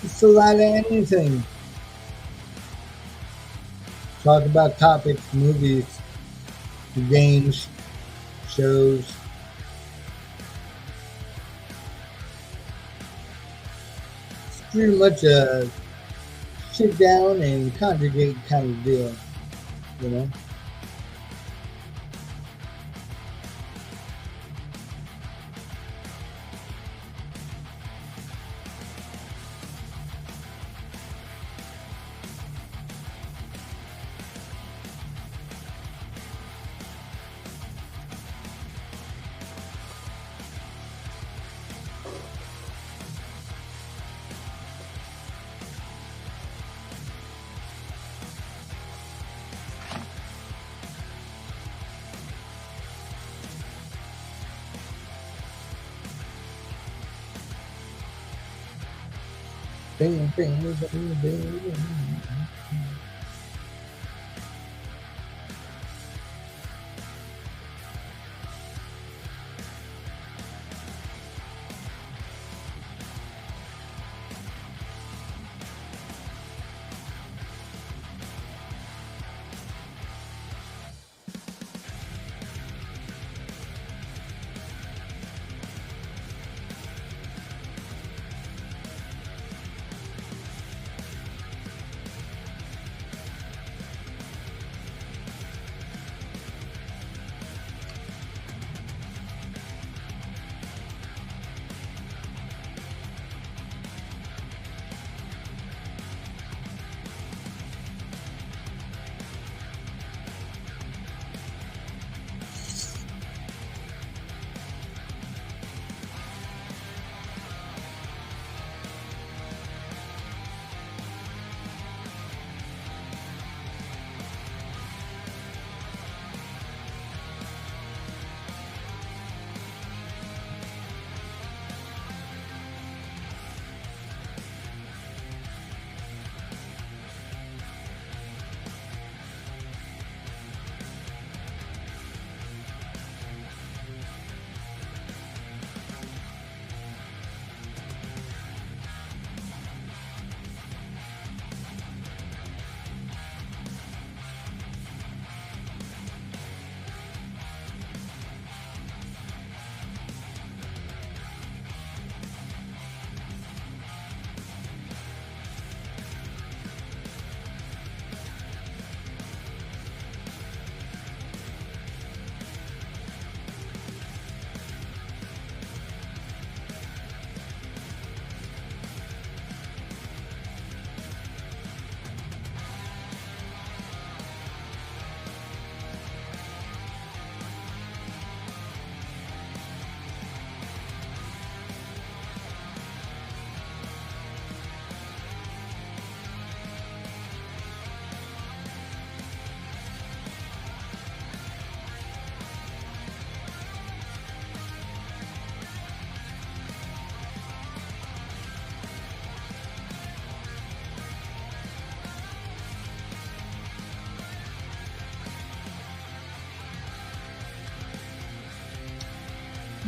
It's a lot of anything. Talk about topics, movies, games, shows. It's pretty much a sit down and congregate kind of deal, you know. Bing, bing, bing, bing.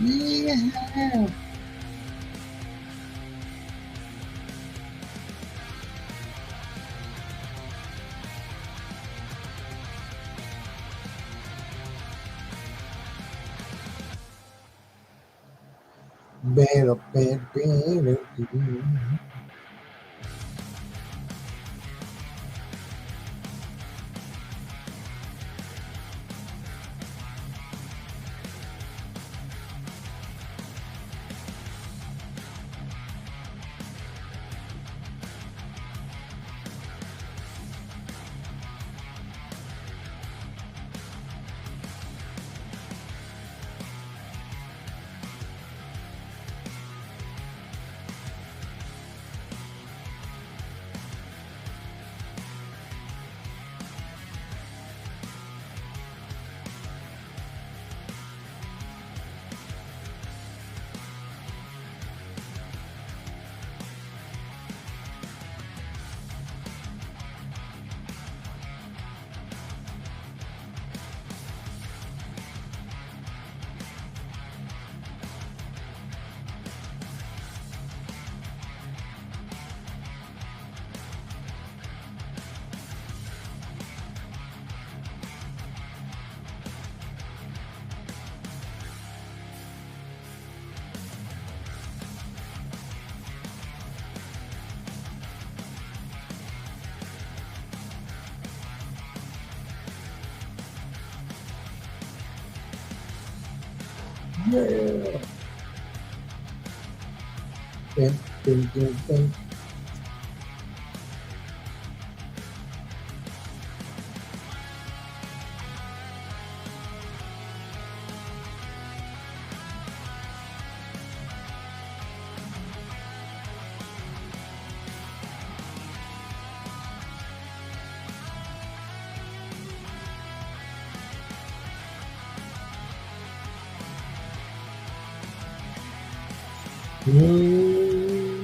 Yeah. Bam, bam, bam. Yeah. Dun, dun, dun, dun. Mm.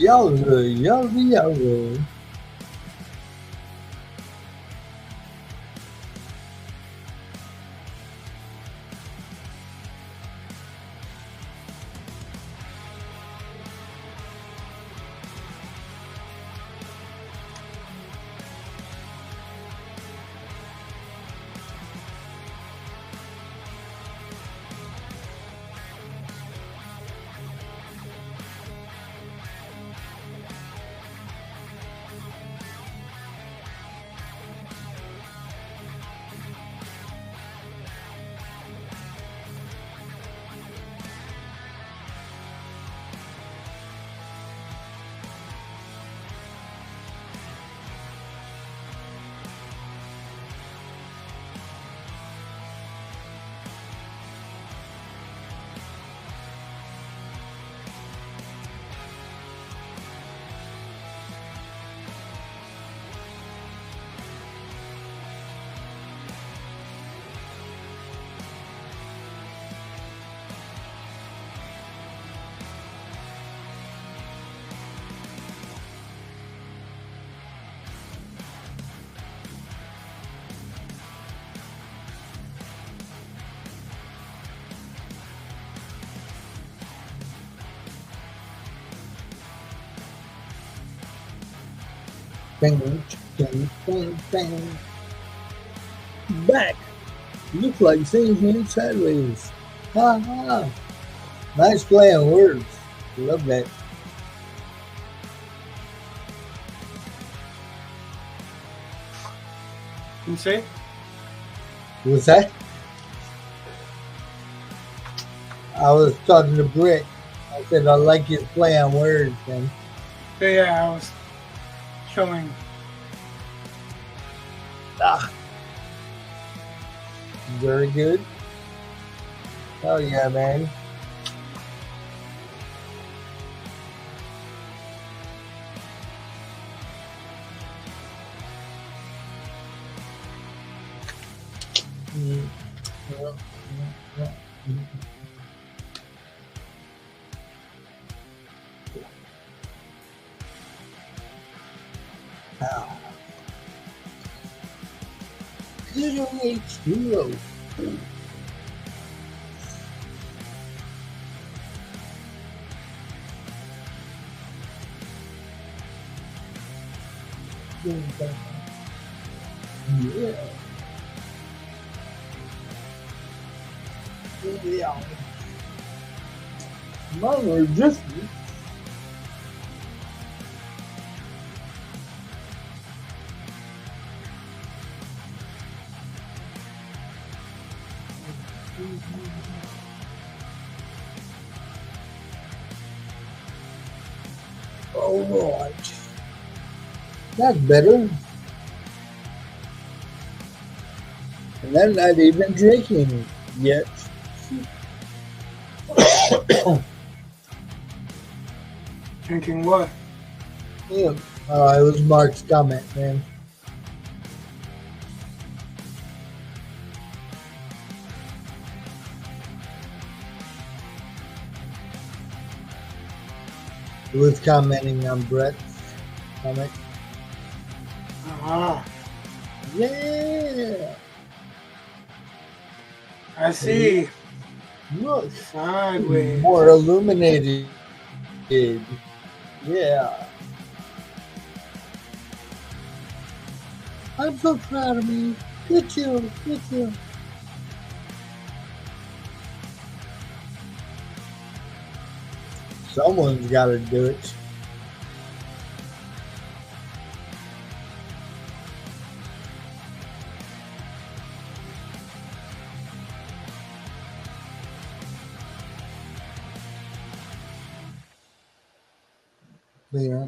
Yowza, yowza, yowza. Bang, bang, bang, bang. Back. Looks like things went sideways. Ha ha. Nice play on words. Love that. You say? What's that? I was talking to Britt. I said I like his play on words, man. So yeah, I was showing. Ah. Very good. Oh yeah, man. Mm. Ah. Good old H2O. Yeah. Yeah. Mother just all right. That's better. And I'm not even drinking yet. Drinking what? Yeah. It was Mark's comment, man. He was commenting on Brett's comment. Ah, Yeah. I see. Look, Sideways. more illuminated. Yeah. I'm so proud of me. Good kill. Good kill. Someone's got to do it. Yeah.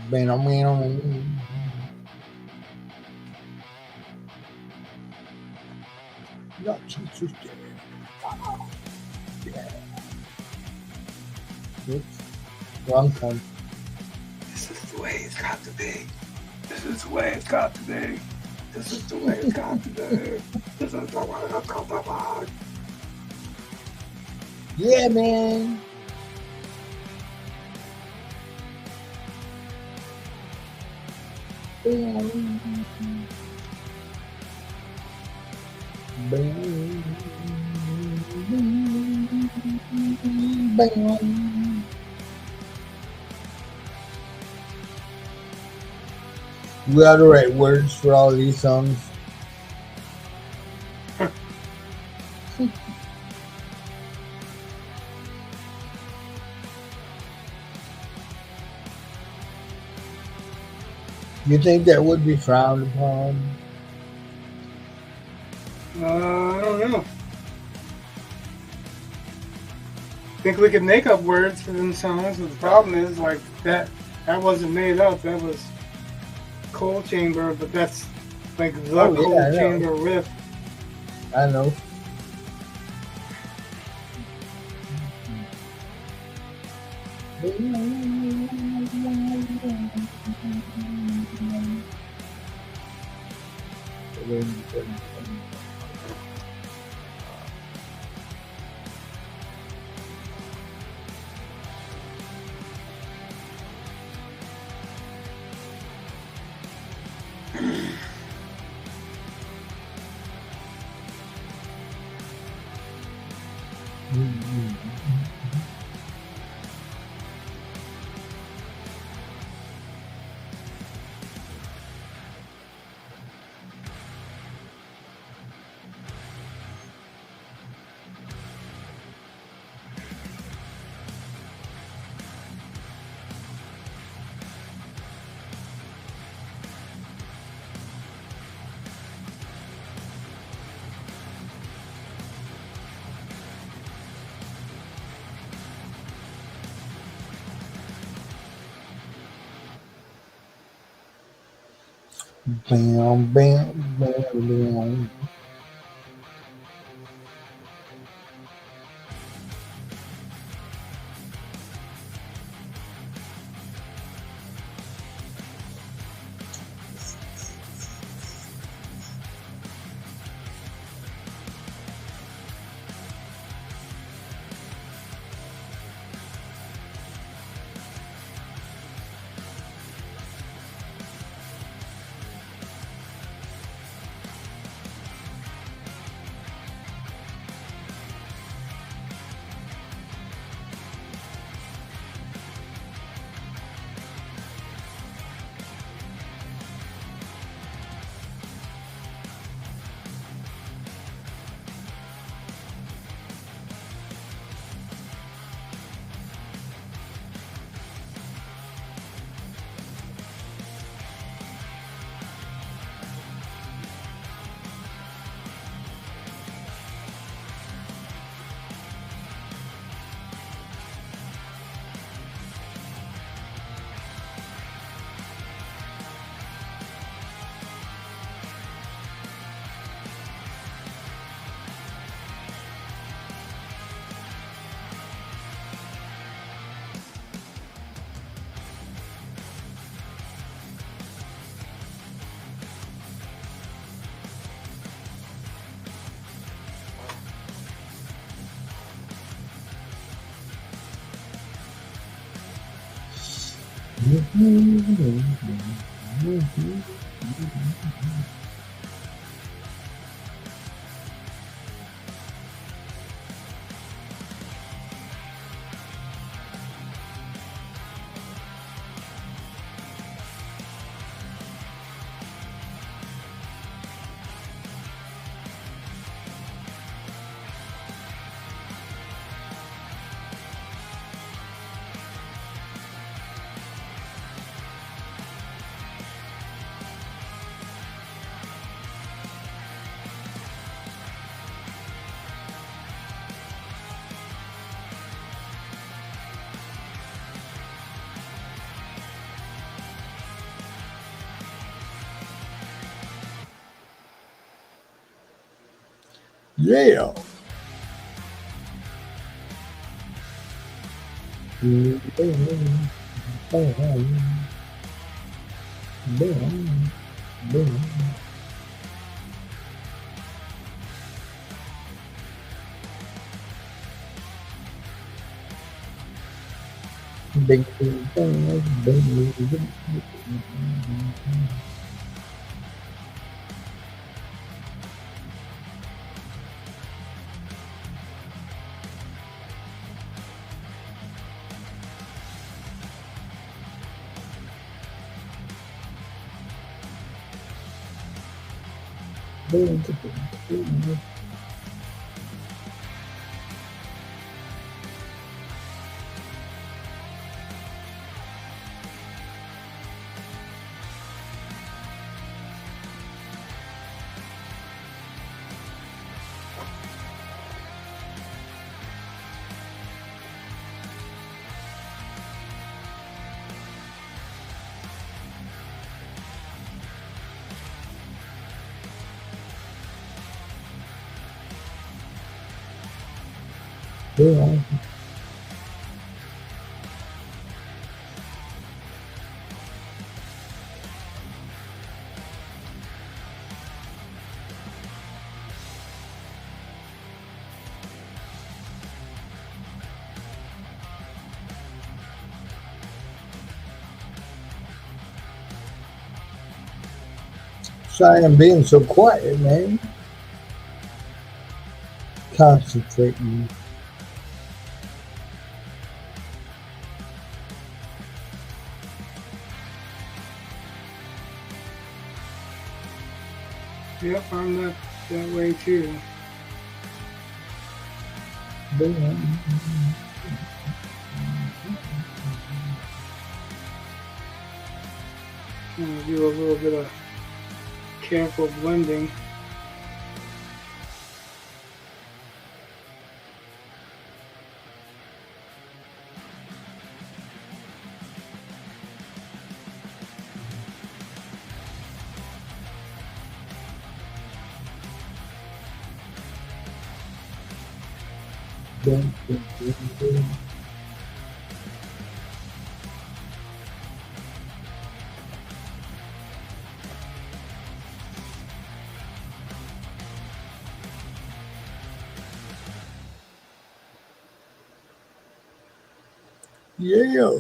Bam. Not too yeah. Oops. Wrong time. This is the way it's got to be. This is the way it's got to be. This is the way it's got to be. This is the way it's got to be. Yeah, man. We got to write words for all these songs. You think that would be frowned upon? I don't know. Think we could make up words for them songs, but the problem is like that wasn't made up. That was Coal Chamber, but that's like the Coal Chamber riff. I know. Bam. Yeah. Sorry, I'm being so quiet, man. Concentrating. Yep, I'm not that way too. I'm gonna do a little bit of careful blending. Yeah.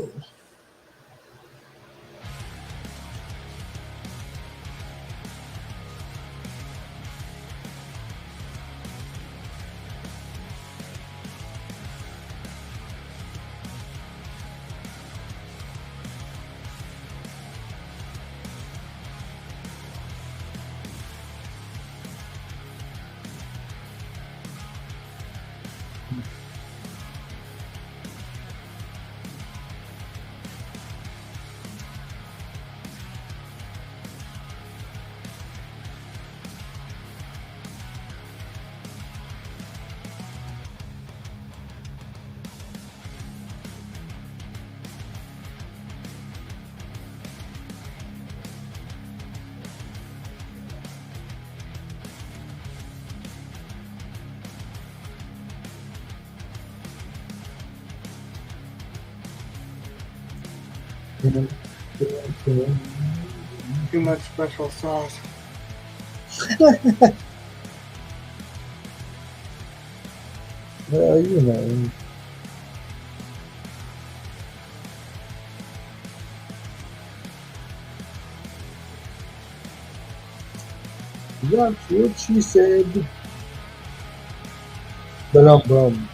Too much special sauce. Well, you know. That's what she said. Bum.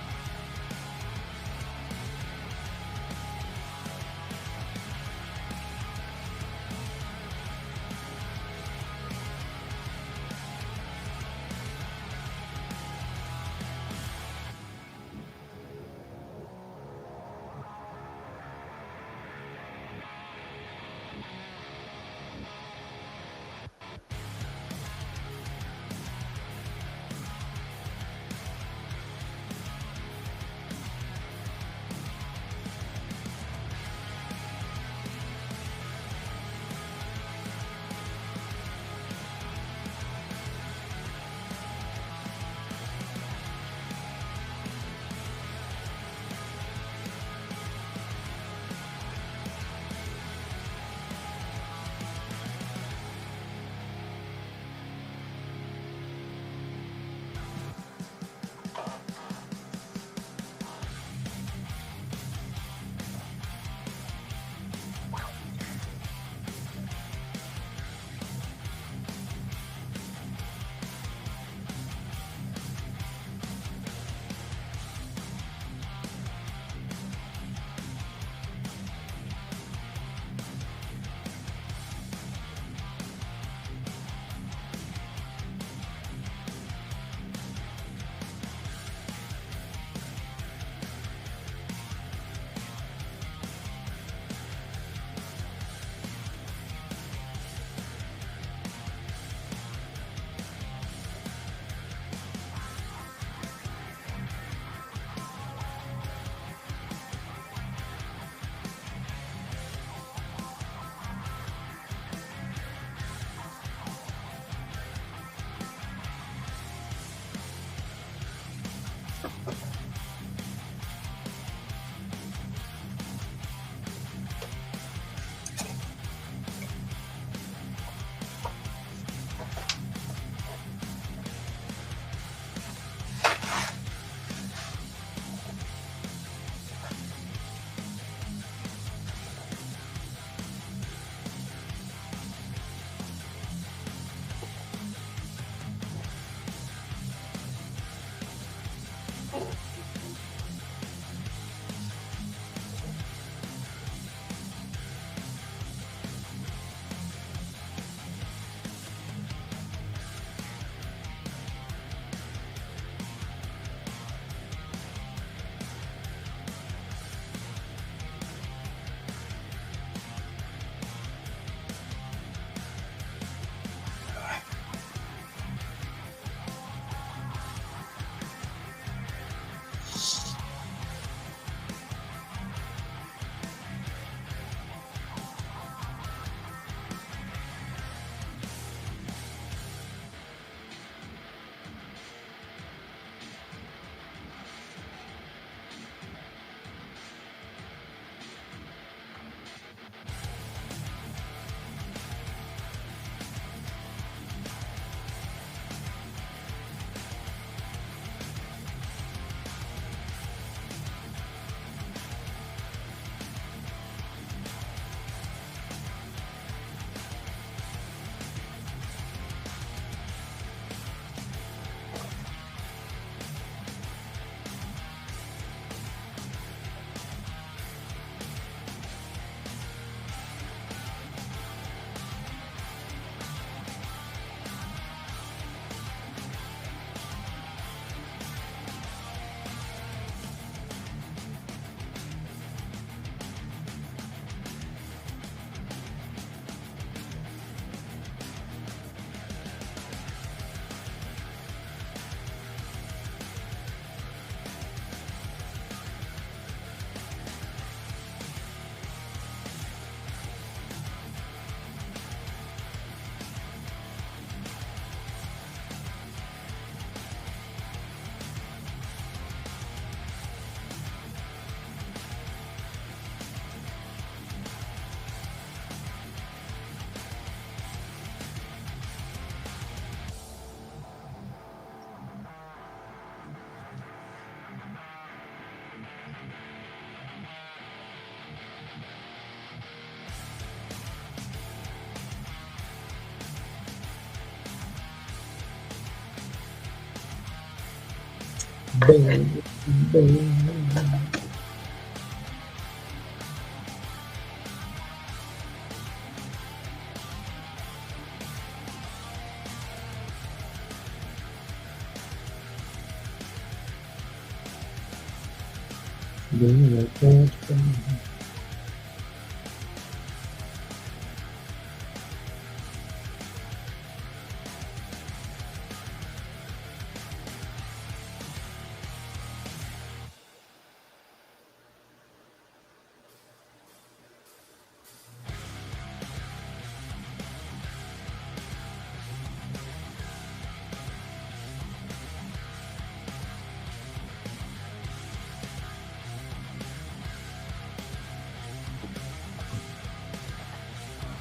Boom, boom.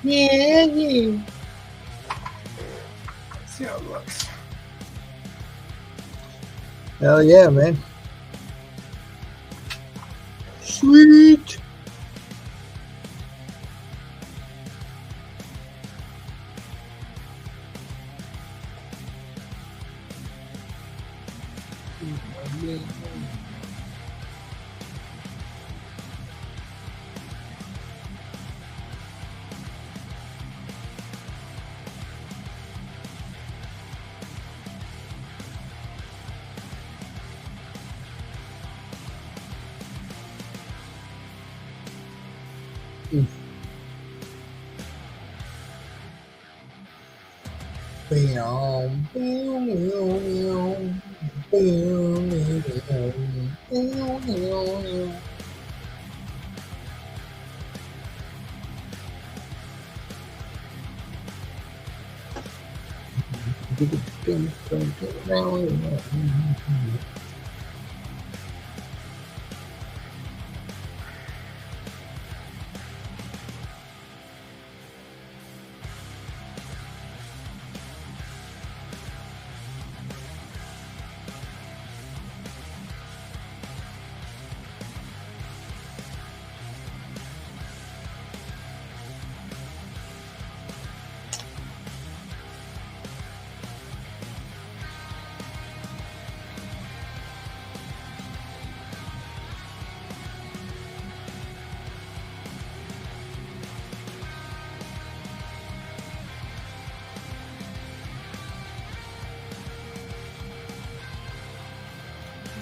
Yeah, yeah. See how it looks. Hell yeah, man. Sweet.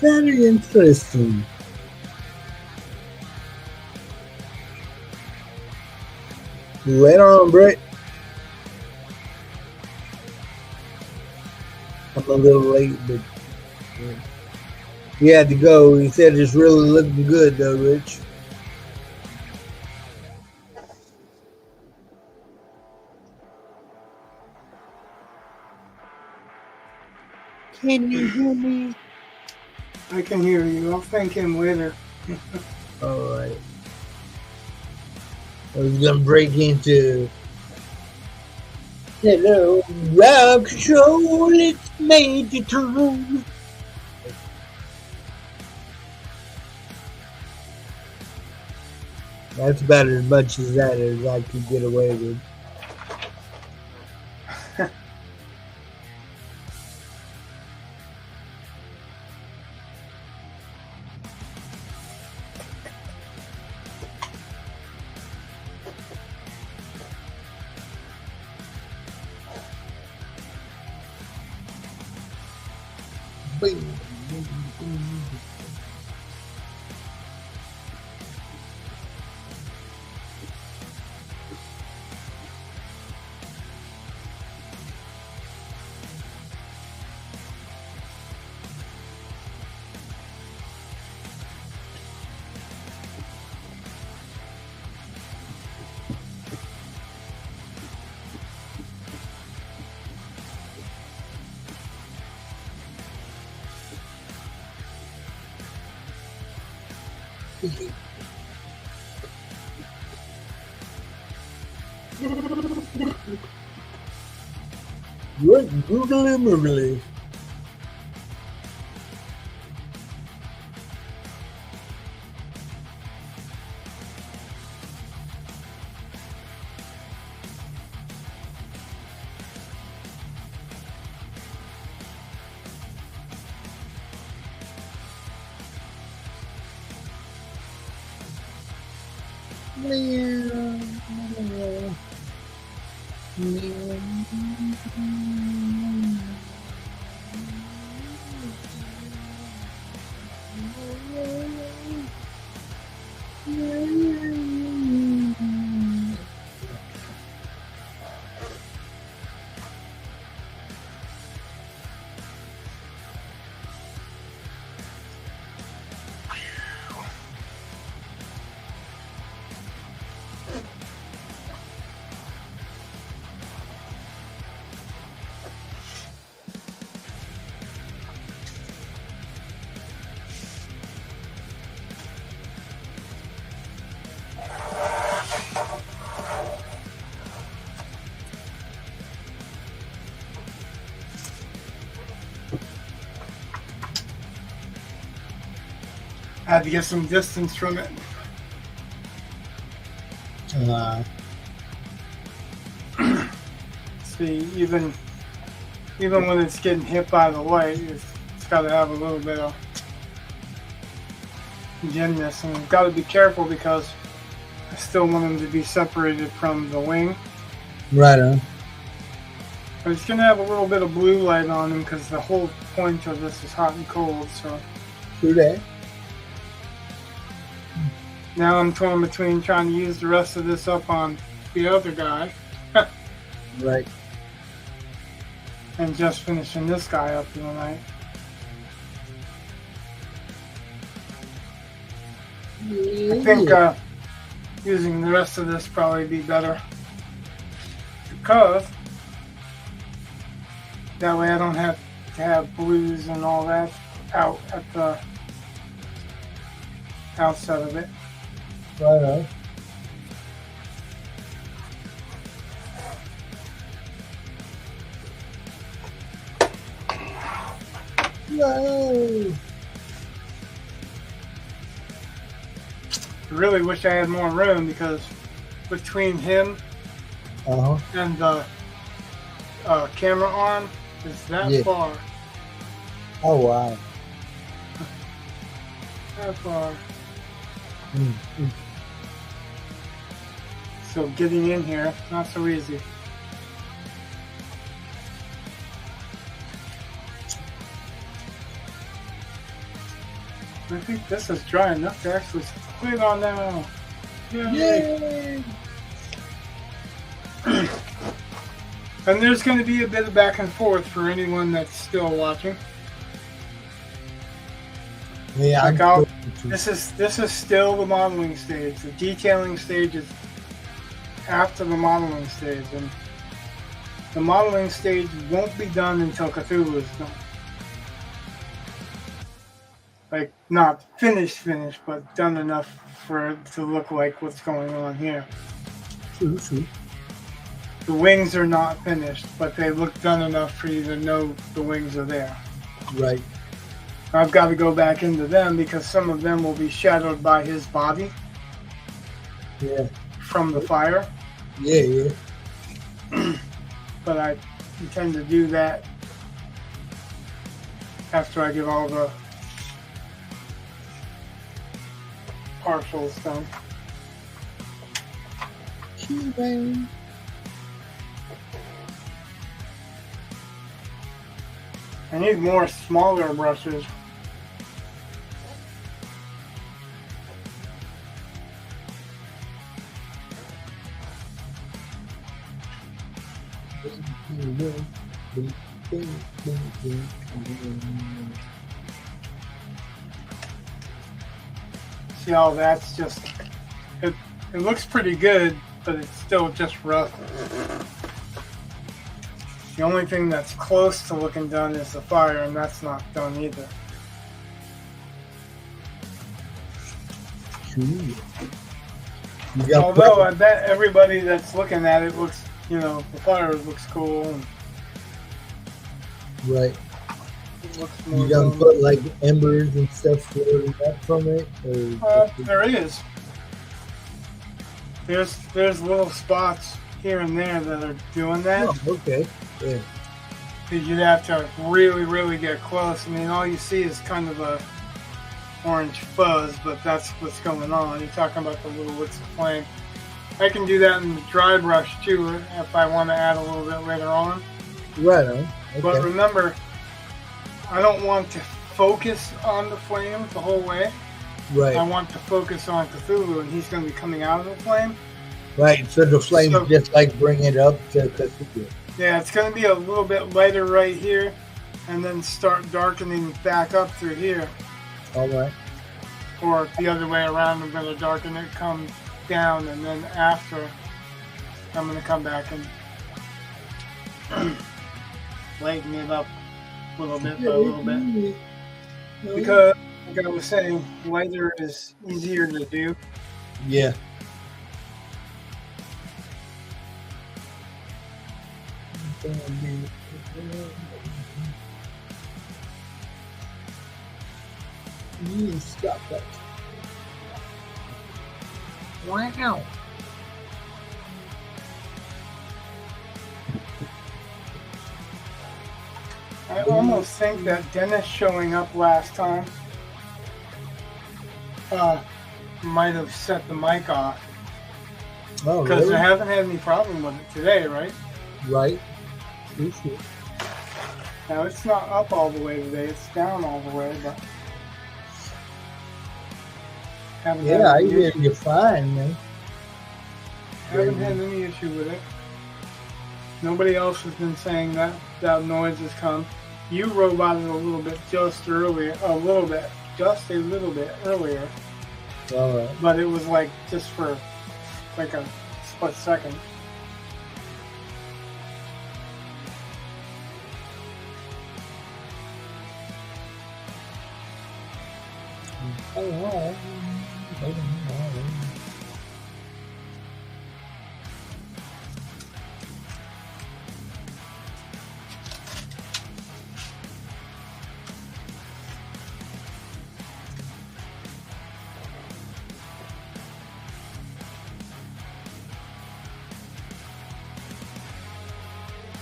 Very interesting. Later on, Brett. I'm a little late, but he had to go. He said it's really looking good, though, Rich. Can you hear me? I can hear you. I'll thank him later. All right. I was gonna break into. Hello, rock control. It's Major Tom. That's about as much as that as I could get away with. What googly moogly? I had to get some distance from it. See, even when it's getting hit by the light, it's got to have a little bit of gymness, and you've got to be careful because I still want them to be separated from the wing. Right on. But it's going to have a little bit of blue light on them because the whole point of this is hot and cold. So True that. now I'm torn between trying to use the rest of this up on the other guy Right. and just finishing this guy up tonight. I think using the rest of this probably be better because that way I don't have to have blues and all that out at the outside of it. Right on. Yay! I really wish I had more room because between him and the camera arm is that far. Oh wow. That far. Mm-hmm. So getting in here, not so easy. I think this is dry enough to actually put it on now. Yay! And there's going to be a bit of back and forth for anyone that's still watching. Yeah, this is still the modeling stage. The detailing stage is after the modeling stage, and the modeling stage won't be done until Cthulhu is done. Like, not finished, but done enough for it to look like what's going on here. True. The wings are not finished, but they look done enough for you to know the wings are there. Right. I've got to go back into them because some of them will be shadowed by his body. Yeah. From the fire. Yeah. But I intend to do that after I get all the partials done. Cuban. I need more smaller brushes. See how that's just, it looks pretty good, but it's still just rough. The only thing that's close to looking done is the fire, and that's not done either. Although I bet everybody that's looking at it looks, the fire looks cool. And right. It looks more you gotta put like embers and stuff floating up from it? There is. There's little spots here and there that are doing that. Oh, okay. Yeah. Because you'd have to really, really get close. I mean, all you see is kind of a orange fuzz, but that's what's going on. You're talking about the little wicks of flame. I can do that in the dry brush too if I want to add a little bit later on. Right on. Okay. But remember, I don't want to focus on the flame the whole way. Right. I want to focus on Cthulhu, and he's going to be coming out of the flame. Right. So the flame just like bring it up to Cthulhu. Yeah, it's going to be a little bit lighter right here, and then start darkening back up through here. All right. Or the other way around, I'm going to darken it, come down, and then after, I'm going to come back and lighten it up a little bit by a little bit. Because, like I was saying, lighter is easier to do. Yeah. Stop that. Wow. I almost think that Dennis showing up last time might have set the mic off. Oh, because really? I haven't had any problem with it today, right? Right. Now it's not up all the way today; it's down all the way, but yeah, I hear you fine, man. Haven't had any issue with it. Nobody else has been saying that noise has come. You roboted a little bit just a little bit earlier. All right. But it was like just for like a split second.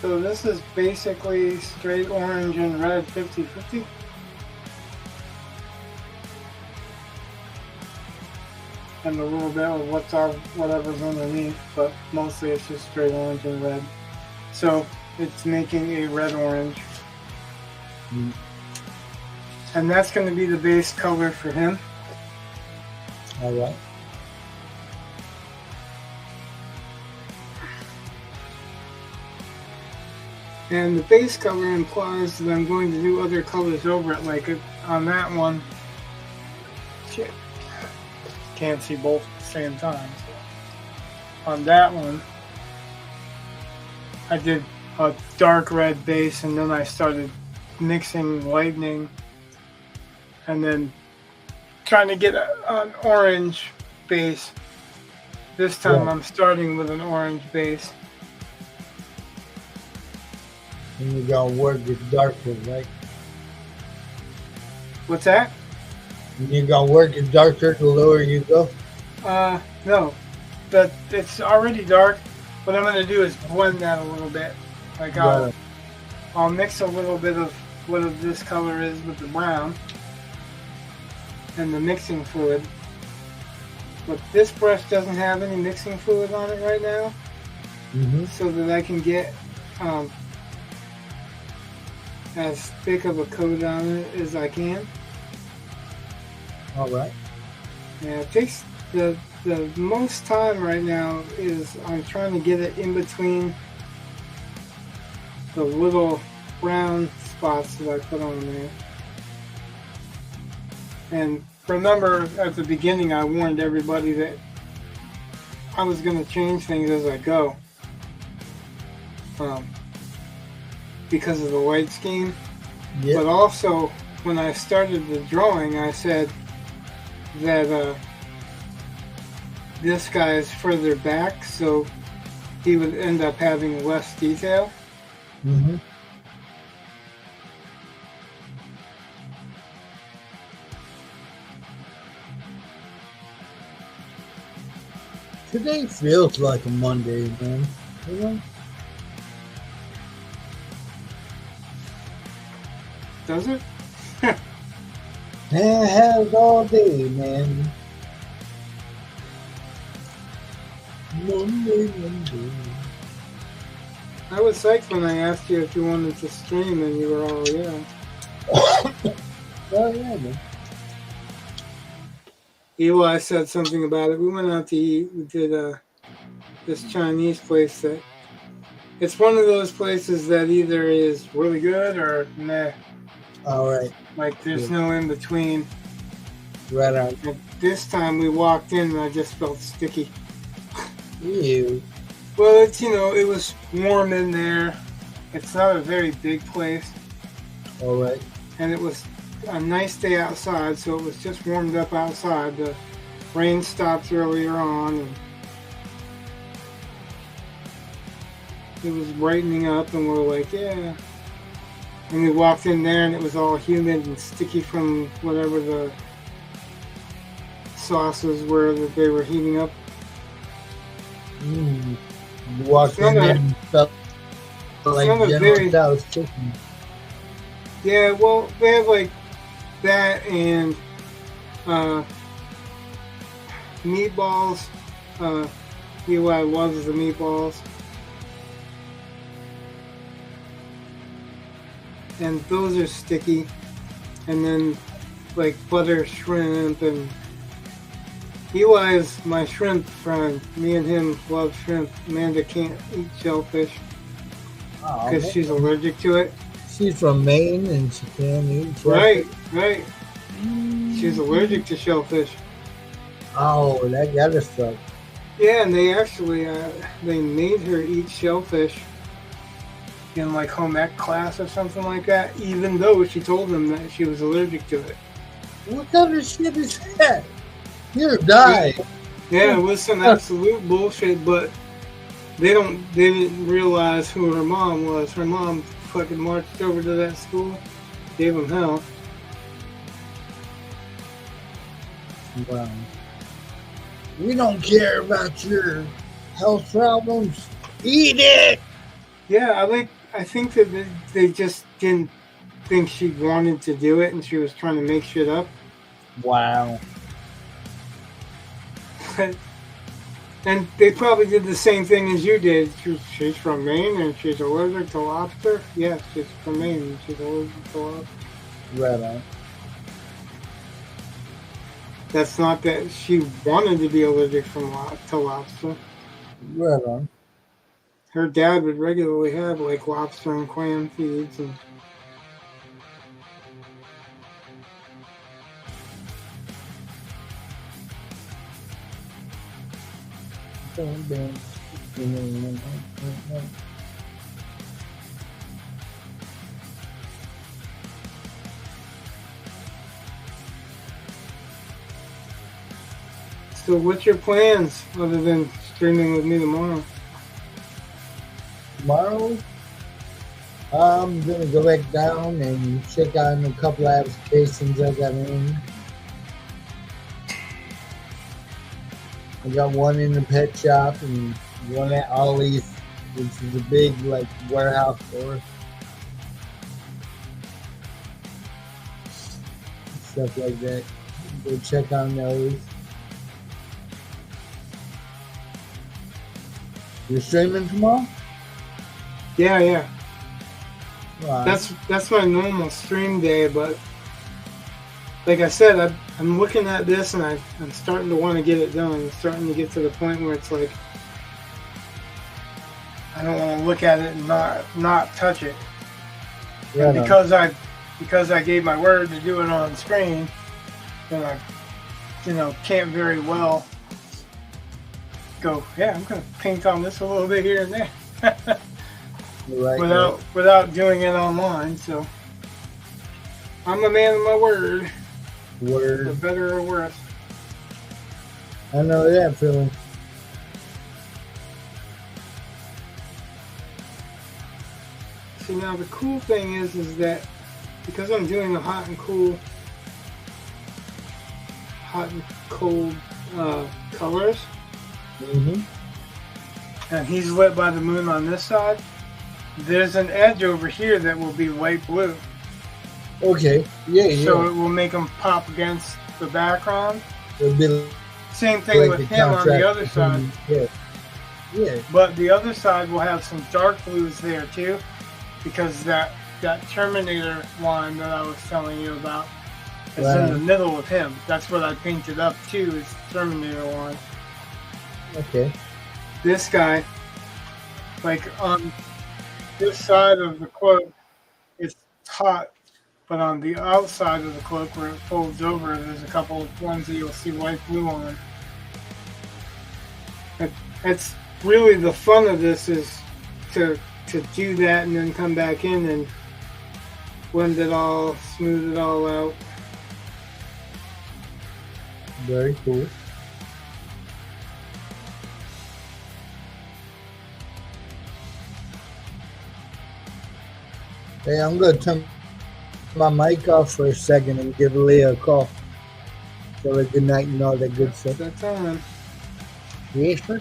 So this is basically straight orange and red 50-50. And a little bit of whatever's underneath, but mostly it's just straight orange and red. So it's making a red orange. And that's going to be the base color for him. All right. And the base color implies that I'm going to do other colors over it, like on that one. Shit. Can't see both at the same time. On that one, I did a dark red base, and then I started mixing lightning, and then trying to get an orange base. This time I'm starting with an orange base. And you're going to work it darker, right? What's that? And you're going to work it darker the lower you go? No. But it's already dark. What I'm going to do is blend that a little bit. Like I'll mix a little bit of what this color is with the brown and the mixing fluid. But this brush doesn't have any mixing fluid on it right now. So that I can get as thick of a coat on it as I can. All right. Yeah, it takes the most time right now is I'm trying to get it in between the little brown spots that I put on there. And remember at the beginning I warned everybody that I was going to change things as I go. Because of the light scheme. Yep. But also, when I started the drawing, I said that this guy is further back, so he would end up having less detail. Today feels like a Monday, man. You know? Does it? Handhelds all day, man. Monday. I was psyched when I asked you if you wanted to stream, and you were all yeah. Oh yeah, man. Eli said something about it. We went out to eat. We did this Chinese place that it's one of those places that either is really good or meh. All right. Like there's no in between. Right on. And this time we walked in and I just felt sticky. Ew. Well, it's it was warm in there. It's not a very big place. All right. And it was a nice day outside, so it was just warmed up outside. The rain stopped earlier on, and it was brightening up, and we're like, yeah. And we walked in there, and it was all humid and sticky from whatever the sauces were that they were heating up. You walked in there and felt like General Tso's chicken. Yeah, well, they have like that and meatballs. Eli loves the meatballs. And those are sticky. And then like butter shrimp, and Eli is my shrimp friend. Me and him love shrimp. Amanda can't eat shellfish because she's allergic to it. She's from Maine and she can't eat shellfish. Right. She's allergic to shellfish. Oh, that gotta suck. Yeah, and they actually they made her eat shellfish in like home ec class or something like that, even though she told them that she was allergic to it. What kind of shit is that? You'll die. Yeah, it was some absolute bullshit, but they didn't realize who her mom was. Her mom fucking marched over to that school, gave them hell. Wow. We don't care about your health problems. Eat it. Yeah, I think that they just didn't think she wanted to do it, and she was trying to make shit up. Wow. And they probably did the same thing as you did. She's from Maine and she's allergic to lobster. Yes, she's from Maine and she's allergic to lobster. Right on. That's not that she wanted to be allergic to lobster. Right on. Her dad would regularly have like lobster and clam feeds and. So what's your plans other than streaming with me tomorrow? Tomorrow, I'm going to go back down and check on a couple of applications I got in. I got one in the pet shop and one at Ollie's, which is a big like warehouse store. Stuff like that. Go check on those. You're streaming tomorrow? Yeah. Wow. That's my normal stream day, but like I said, I'm looking at this and I'm starting to want to get it done. I'm starting to get to the point where it's like I don't want to look at it and not touch it. Yeah, because I gave my word to do it on screen, then I can't very well go, yeah, I'm gonna paint on this a little bit here and there. Without doing it online. So I'm a man of my word. For better or worse. I know that feeling. See, now the cool thing is that because I'm doing the hot and cold colors, and he's lit by the moon on this side, there's an edge over here that will be light blue. Okay. Yeah, So yeah. it will make them pop against the background. It'll be Same thing like with the him on the contrast other side. between. Yeah. Yeah. But the other side will have some dark blues there too, because that Terminator line that I was telling you about is in the Right. middle of him. That's what I painted up too, is the Terminator line. Okay. This guy, like on this side of the cloak, it's hot, but on the outside of the cloak where it folds over, there's a couple of ones that you'll see white glue on. That's really the fun of this, is to do that and then come back in and blend it all, smooth it all out. Very cool. Hey, I'm gonna turn my mic off for a second and give Leah a call. Tell her good night and all that good stuff. That's on. Yes, sir.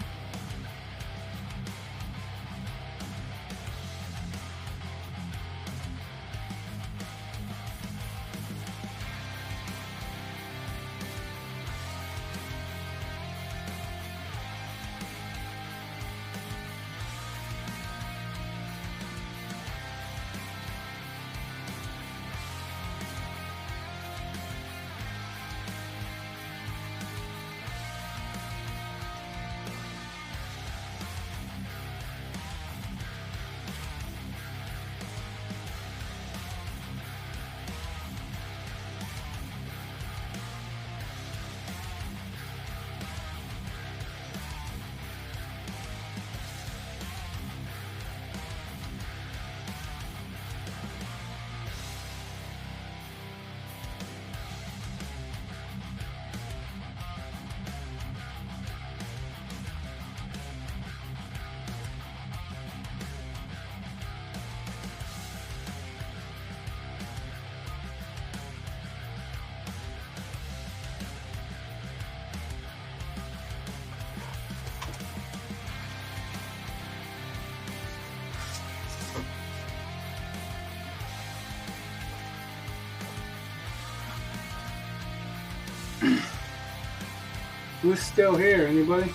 Who's still here? Anybody?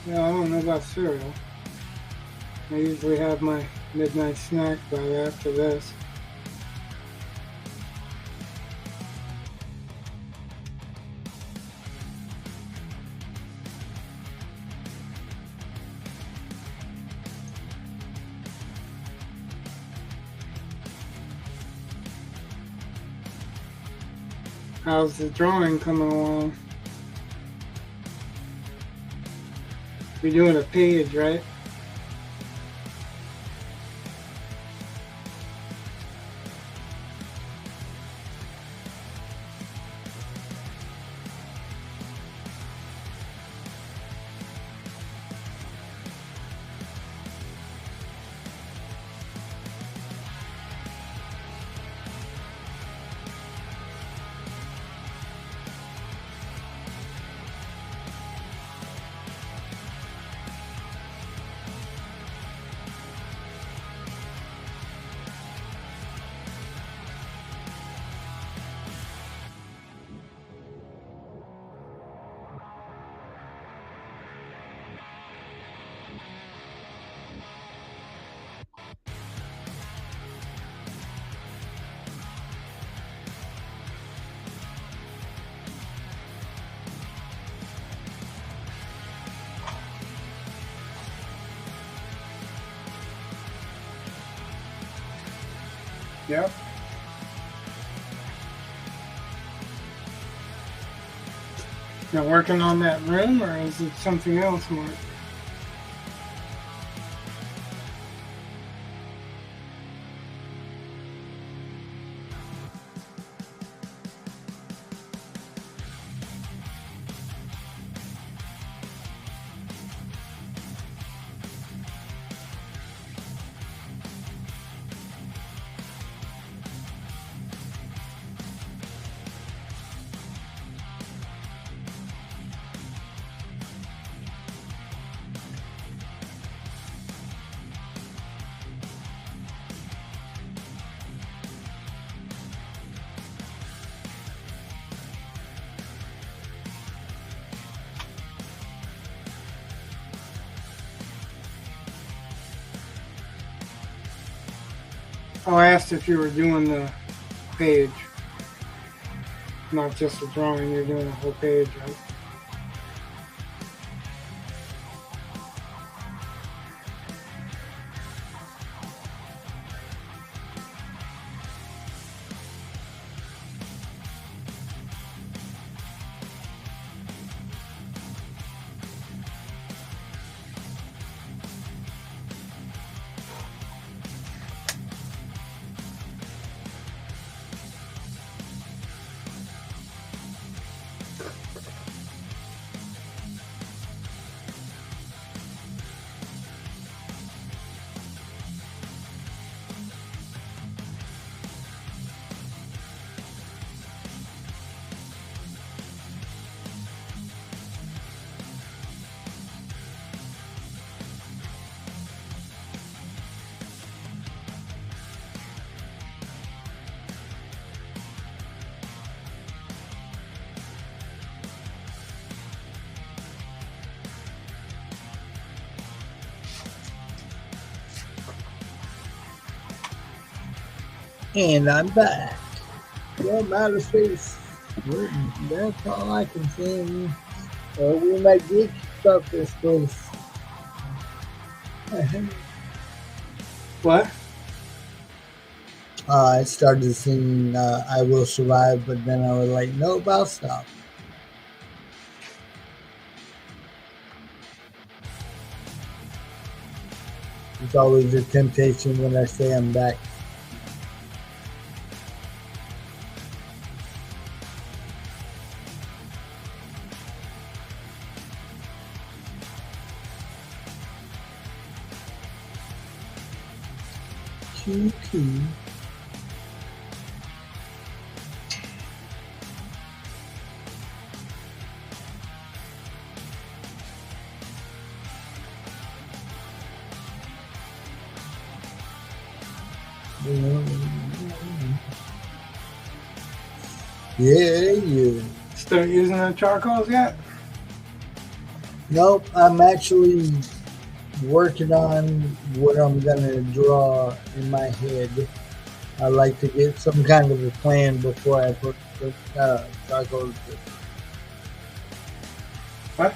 Yeah, I don't know about cereal. I usually have my midnight snack right after this. How's the drawing coming along? You're doing a page, right? Yep. Now working on that room, or is it something else, Mark? Oh, I asked if you were doing the page, not just a drawing. You're doing a whole page, right? And I'm back. From outer space. That's all I can say. We might get stuff this place. What? I started to sing I Will Survive, but then I was like, nope, I'll stop. It's always a temptation when I say I'm back. QQ. Yeah. Start using the charcoals yet? Nope, I'm actually working on what I'm gonna draw in my head. I like to get some kind of a plan before I put charcoal. What?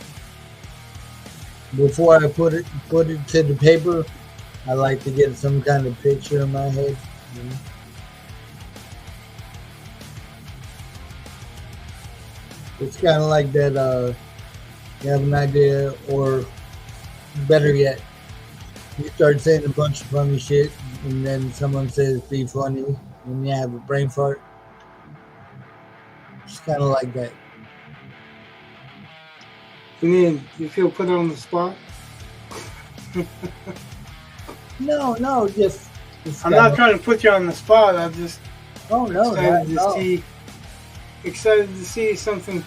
Before I put it to the paper, I like to get some kind of picture in my head. You know? It's kind of like that. You have an idea, or better yet, you start saying a bunch of funny shit, and then someone says be funny, and you have a brain fart. It's kind of like that. You mean you feel put on the spot? No, just. I'm not trying to put you on the spot. I'm just excited to see something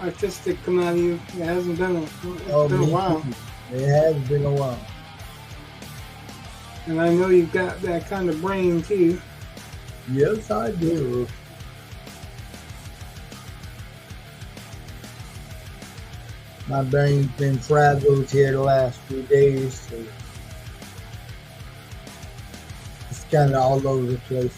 artistic come out of you. It hasn't been a while. Too. It has been a while. And I know you've got that kind of brain too. Yes, I do. My brain's been frazzled here the last few days, so it's kind of all over the place.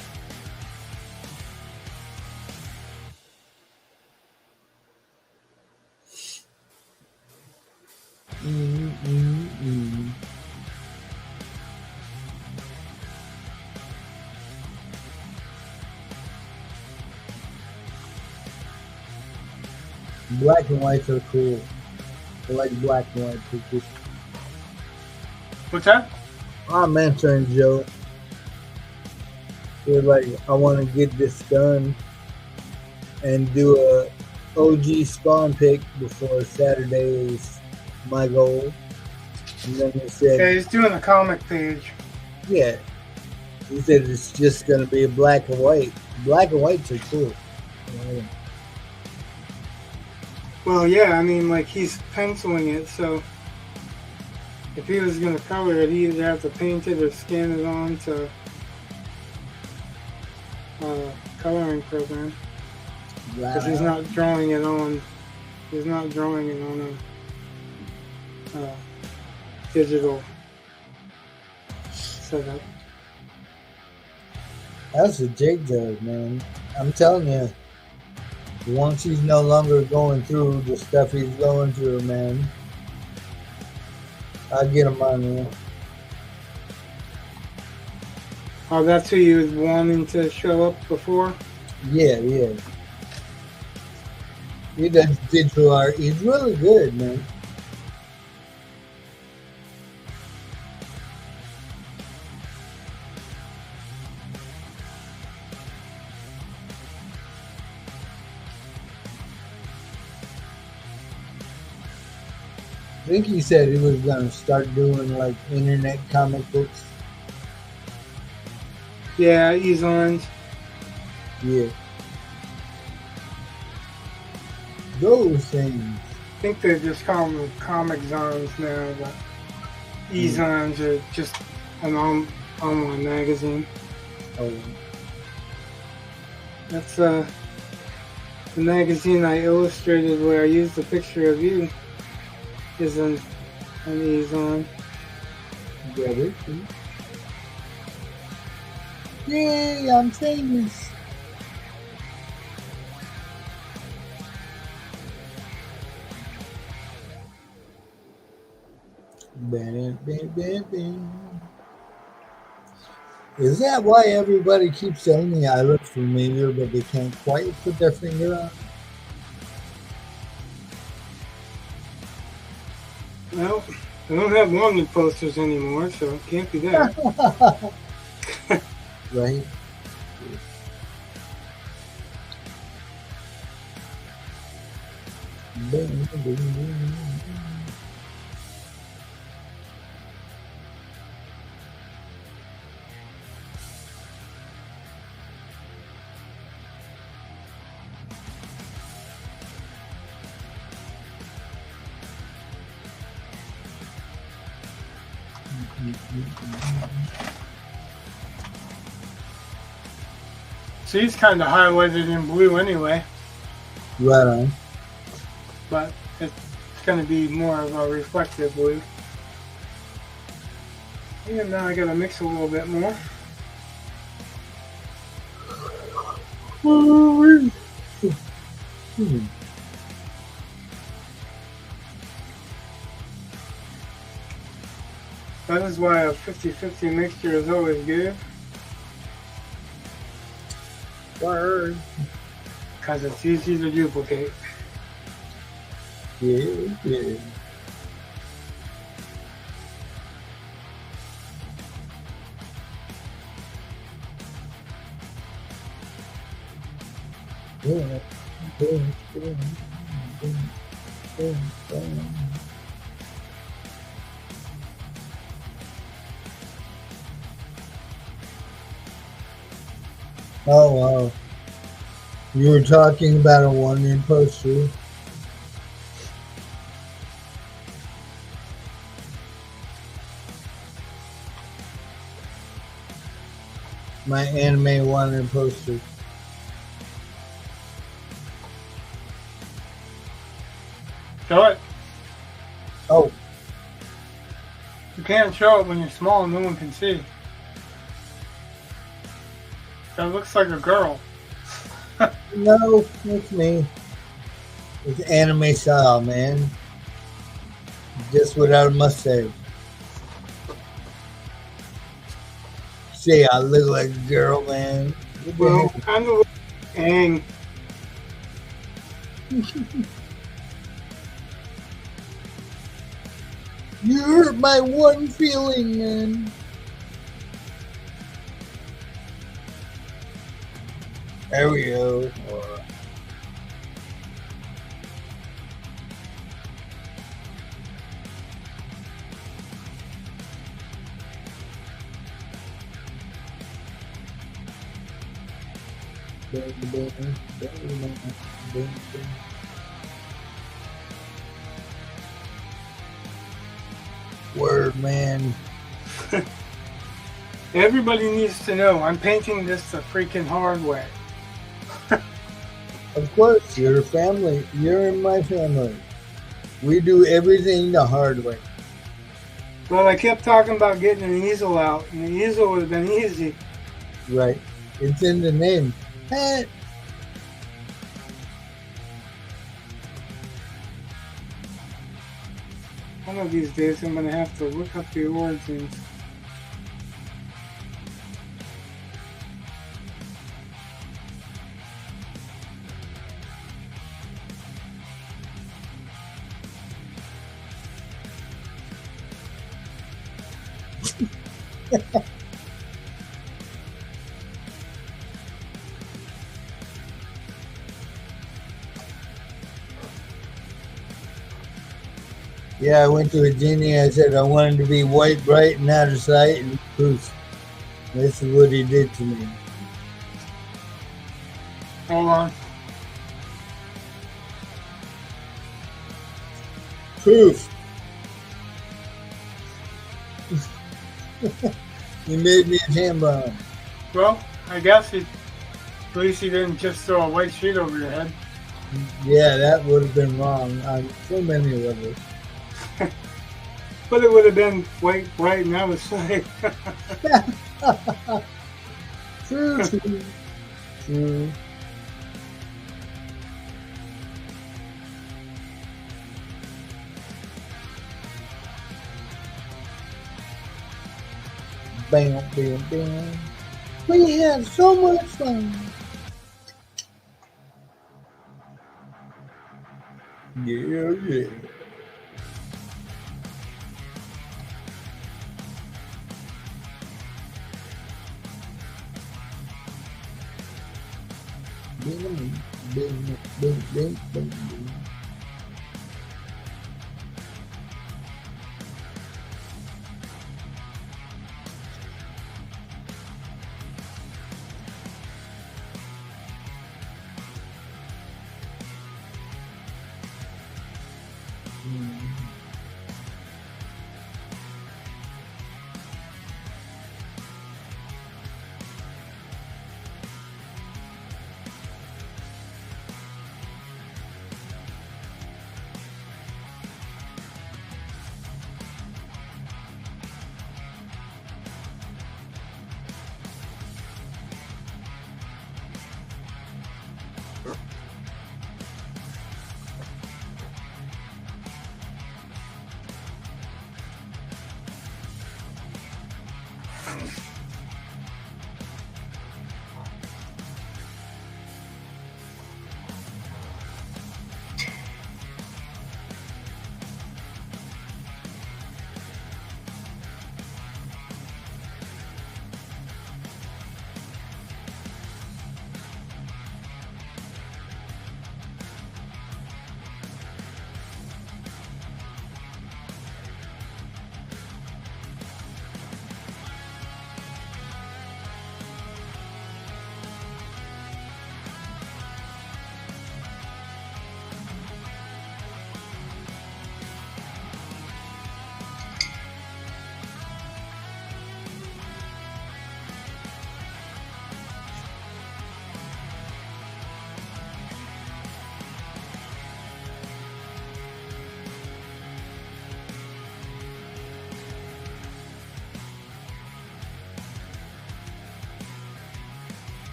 Black and whites are cool. I like black and white pictures. What's that? I'm answering Joe. We're like, I want to get this done and do a OG spawn pick before Saturday is my goal. And then he said, Yeah, he's doing a comic page. yeah. He said it's just going to be a black and white. Black and whites are cool. Yeah. Well, yeah, I mean, like, he's penciling it, so if he was going to color it, he'd either have to paint it or scan it on to coloring program. Because he's not drawing it on, a digital setup. That's a jig job, man. I'm telling you, once he's no longer going through the stuff he's going through, man, I'll get him on there. Oh, that's who you was wanting to show up before? Yeah. He does digital art. He's really good, man. I think he said he was going to start doing like internet comic books. Yeah, he's on. Yeah. Those things. I think they just call them comic zones now, but e-zones are just an online magazine. Oh. That's the magazine I illustrated where I used a picture of you is an e-zone. Brother. Yay, I'm famous. Bam, bam, bam, bam. Is that why everybody keeps telling me I look familiar, but they can't quite put their finger on it? Well, I don't have wanted posters anymore, so it can't be that. Right? Bam, bam, bam. So he's kind of highlighted in blue anyway, Right on. but it's going to be more of a reflective blue. And now I got to mix a little bit more. That is why a 50-50 mixture is always good. Word. Because it's easy to duplicate. Yeah. Oh, wow. You were talking about a one-in poster. My anime one-in poster. Show it. Oh, You can't show it when you're small and no one can see. That looks like a girl. no, it's me. It's anime style, man. Just without a mustache. Say I look like a girl, man. Well, kind of like Aang. You hurt my one feeling, man. There we go. Word, man. Everybody needs to know I'm painting this the freaking hard way. Of course, you're family. You're in my family. We do everything the hard way. Well, I kept talking about getting an easel out, and the easel would have been easy. Right. It's in the name. Hey. One of these days I'm going to have to look up the origins. Yeah, I went to a genie. I said I wanted to be white, bright, and out of sight. And poof, this is what he did to me. Hold on. Poof. He made me a jam bomb. Well, I guess at least he didn't just throw a white sheet over your head. Yeah, that would have been wrong on so many levels. But it would have been white, bright, and out of sight. True. True. Bam, bam, bam. We had so much fun. Yeah, yeah. Bing, bing, bing, bing, bing, bing.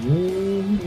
Mm-hmm.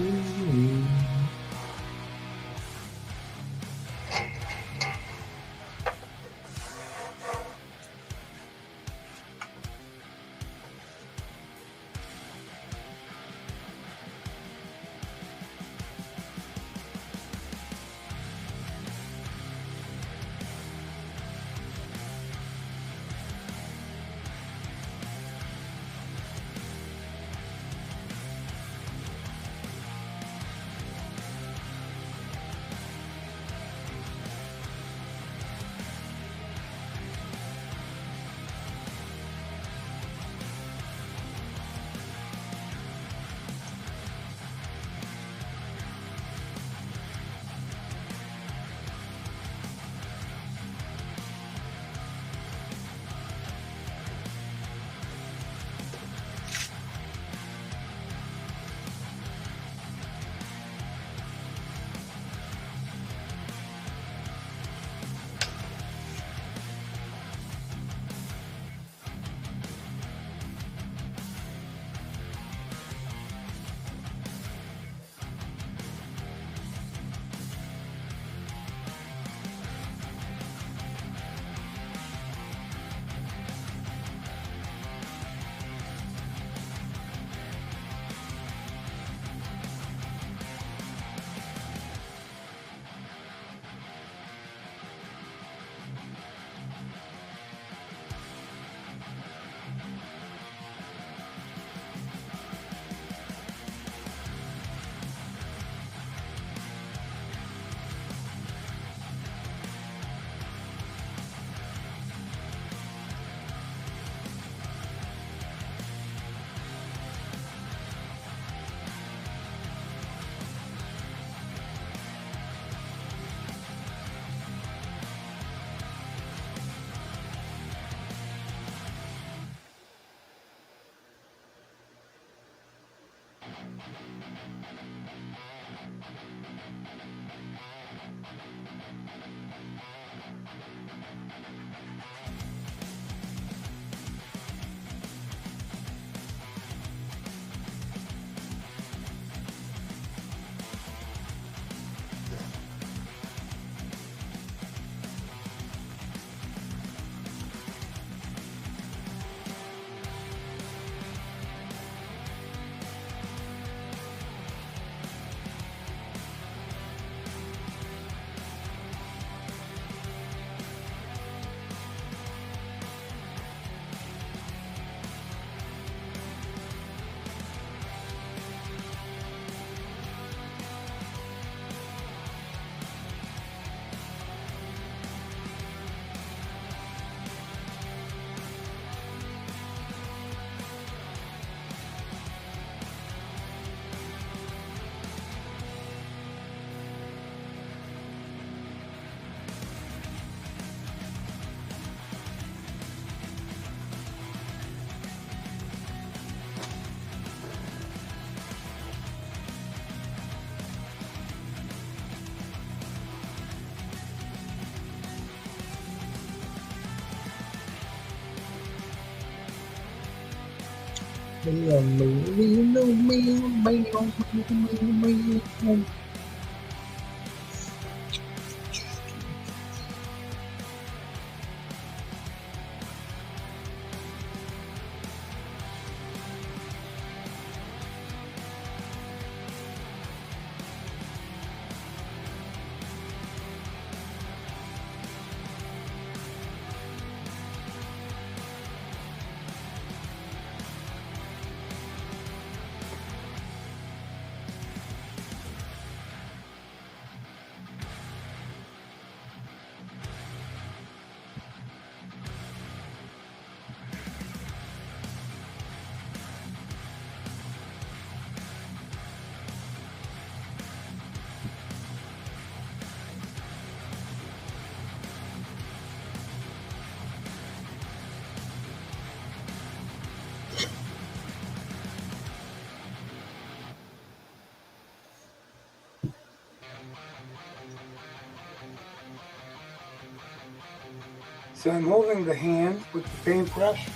So I'm holding the hand with the paintbrush.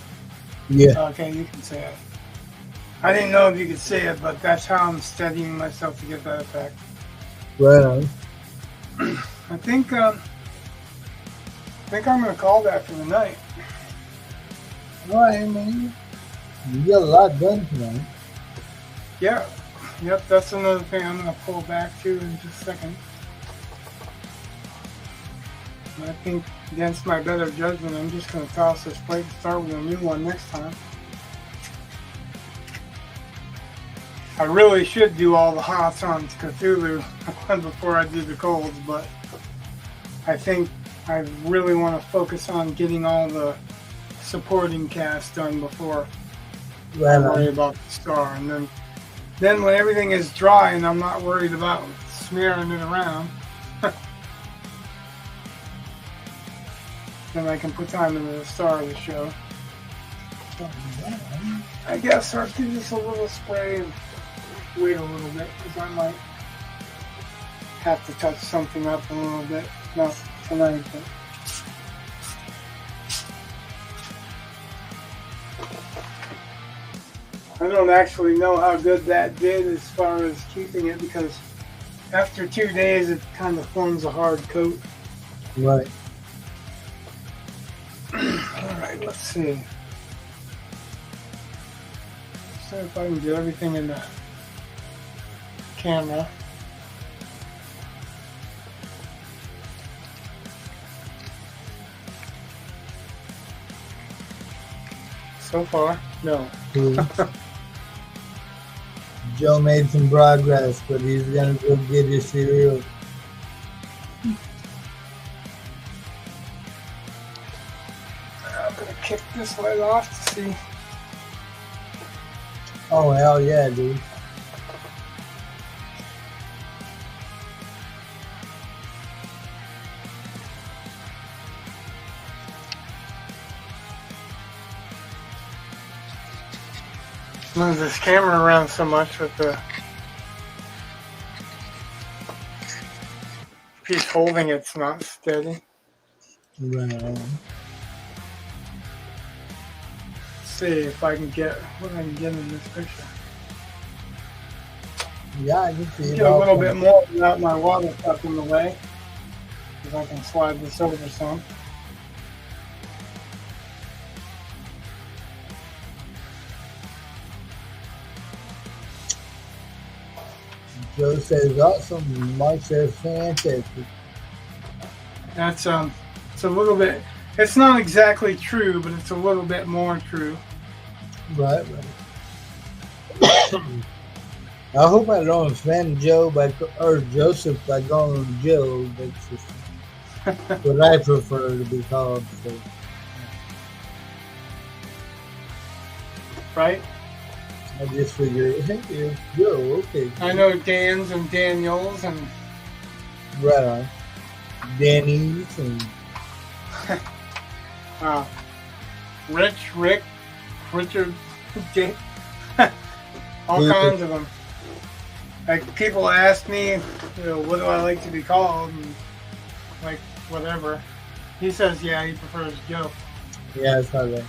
Yeah. Okay, you can say it. I didn't know if you could see it, but that's how I'm steadying myself to get that effect. Well, I think I'm gonna call that for the night. all right, man. You got a lot done tonight. Yeah. Yep, that's another thing I'm gonna pull back to in just a second. I think against my better judgment, I'm just gonna toss this plate and start with a new one next time. I really should do all the hots on Cthulhu before I do the colds, but I think I really want to focus on getting all the supporting cast done before I worry about the star. And then when everything is dry and I'm not worried about smearing it around, then I can put time into the star of the show. I guess I'll do just a little spray and wait a little bit, because I might have to touch something up a little bit. Not tonight, but I don't actually know how good that did as far as keeping it, because after 2 days it kind of forms a hard coat. Right. Alright, let's see. See if I can get everything in the camera. So far, no. Joe made some progress, but he's gonna go get his cereal. I'm gonna kick this light off to see. Oh, hell yeah, dude. Move this camera around so much with the piece holding it's not steady. Right. Let's see if I can get what I can get in this picture. Yeah, I can see it. Get a little bit more without my water stuck in the way. If I can slide this over some. Joe says awesome. Mike says fantastic. That's it's a little bit. It's not exactly true, but it's a little bit more true. Right. I hope I don't offend Joe or Joseph by calling him Joe. That's just what I prefer to be called. So. Right? I just figured, hey, it's Joe. Okay. I know Dan's and Daniels and Right on. Danny's and Rich, Rick, Richard, Jake, all kinds of them. Like people ask me, what do I like to be called, and like whatever. He says, yeah, he prefers Joe. yeah, it's not that.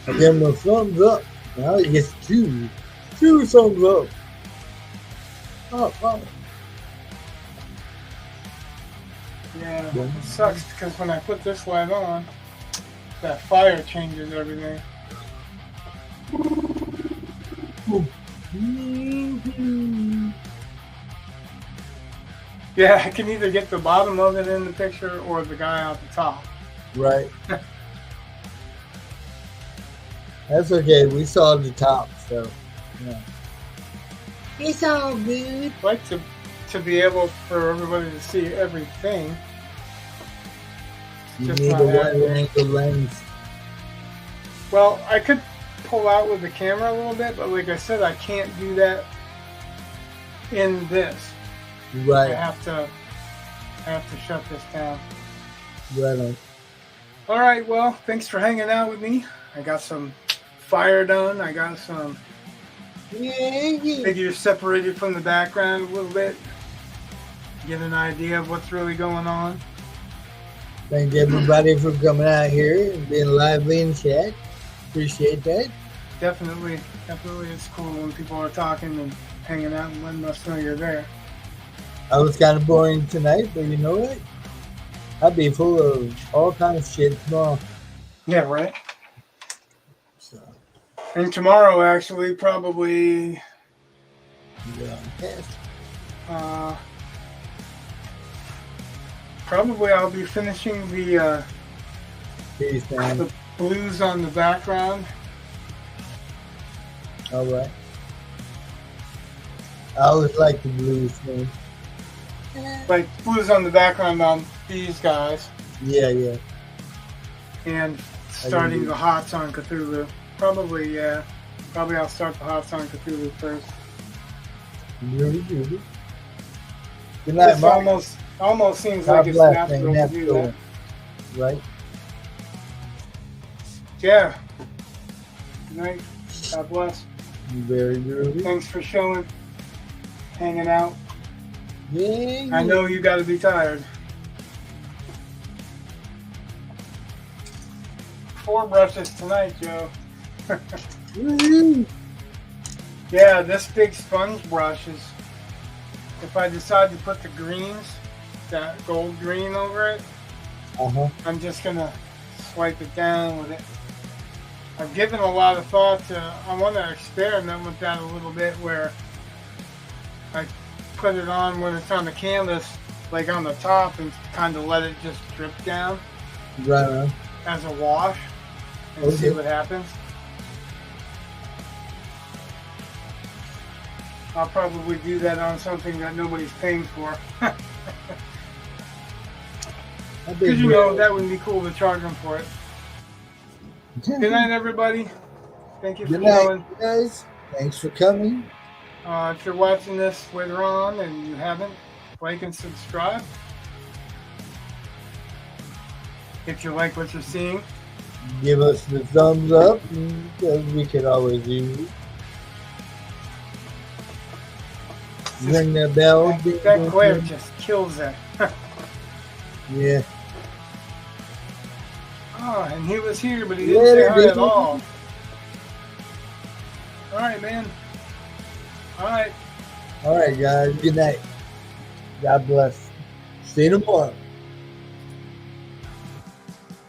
I give him a thumbs up. Now he gets two thumbs up. Oh. Yeah, it sucks because when I put this light on, that fire changes everything. Yeah, I can either get the bottom of it in the picture or the guy out the top. Right. That's okay. We saw the top, so yeah. It's all good. I'd like to be able for everybody to see everything. You Just need not a wide happening. angle lens. Well, I could pull out with the camera a little bit, but like I said, I can't do that in this. I Right. have to shut this down. Right on. All right, well, thanks for hanging out with me. I got some fire done. I got some Yeah. figures separated from the background a little bit. Get an idea of what's really going on. Thank everybody for coming out here and being lively in chat. Appreciate that. definitely it's cool when people are talking and hanging out and letting us know you're there. I was kind of boring tonight, but you know what? I'll be full of all kinds of shit tomorrow. Yeah, right. So, And tomorrow, actually, probably. yeah. Probably I'll be finishing the Peace, man. the blues on the background. All right. I always like the blues, man. Like blues on the background on these guys. Yeah. And starting the Hots on Cthulhu. Probably, yeah. Probably I'll start the Hots on Cthulhu first. Really. Good night, This Mark. almost seems God like it's bless, natural man. to do that. Right? Yeah. Good night. God bless. Very groovy. Thanks for showing. Hanging out. Yeah. I know you got to be tired. 4 brushes tonight, Joe. Woo-hoo. Yeah, this big sponge brush is, if I decide to put the greens, that gold green over it, I'm just going to swipe it down with it. I've given a lot of thought to, I want to experiment with that a little bit where I put it on when it's on the canvas, like on the top, and kind of let it just drip down Right. as a wash and see what happens. I'll probably do that on something that nobody's paying for. Because you know, that would be cool to charge them for it. Good night, everybody. Thank you for Good night, coming. guys. Thanks for coming. If you're watching this later on and you haven't, like and subscribe. If you like what you're seeing, Give us the thumbs up, because we could always use it. Ring the bell. that glare just kills it. Yeah. Oh, and he was here, but he didn't say hi at all. All right, man. All right. All right, guys. Good night. God bless. See you tomorrow.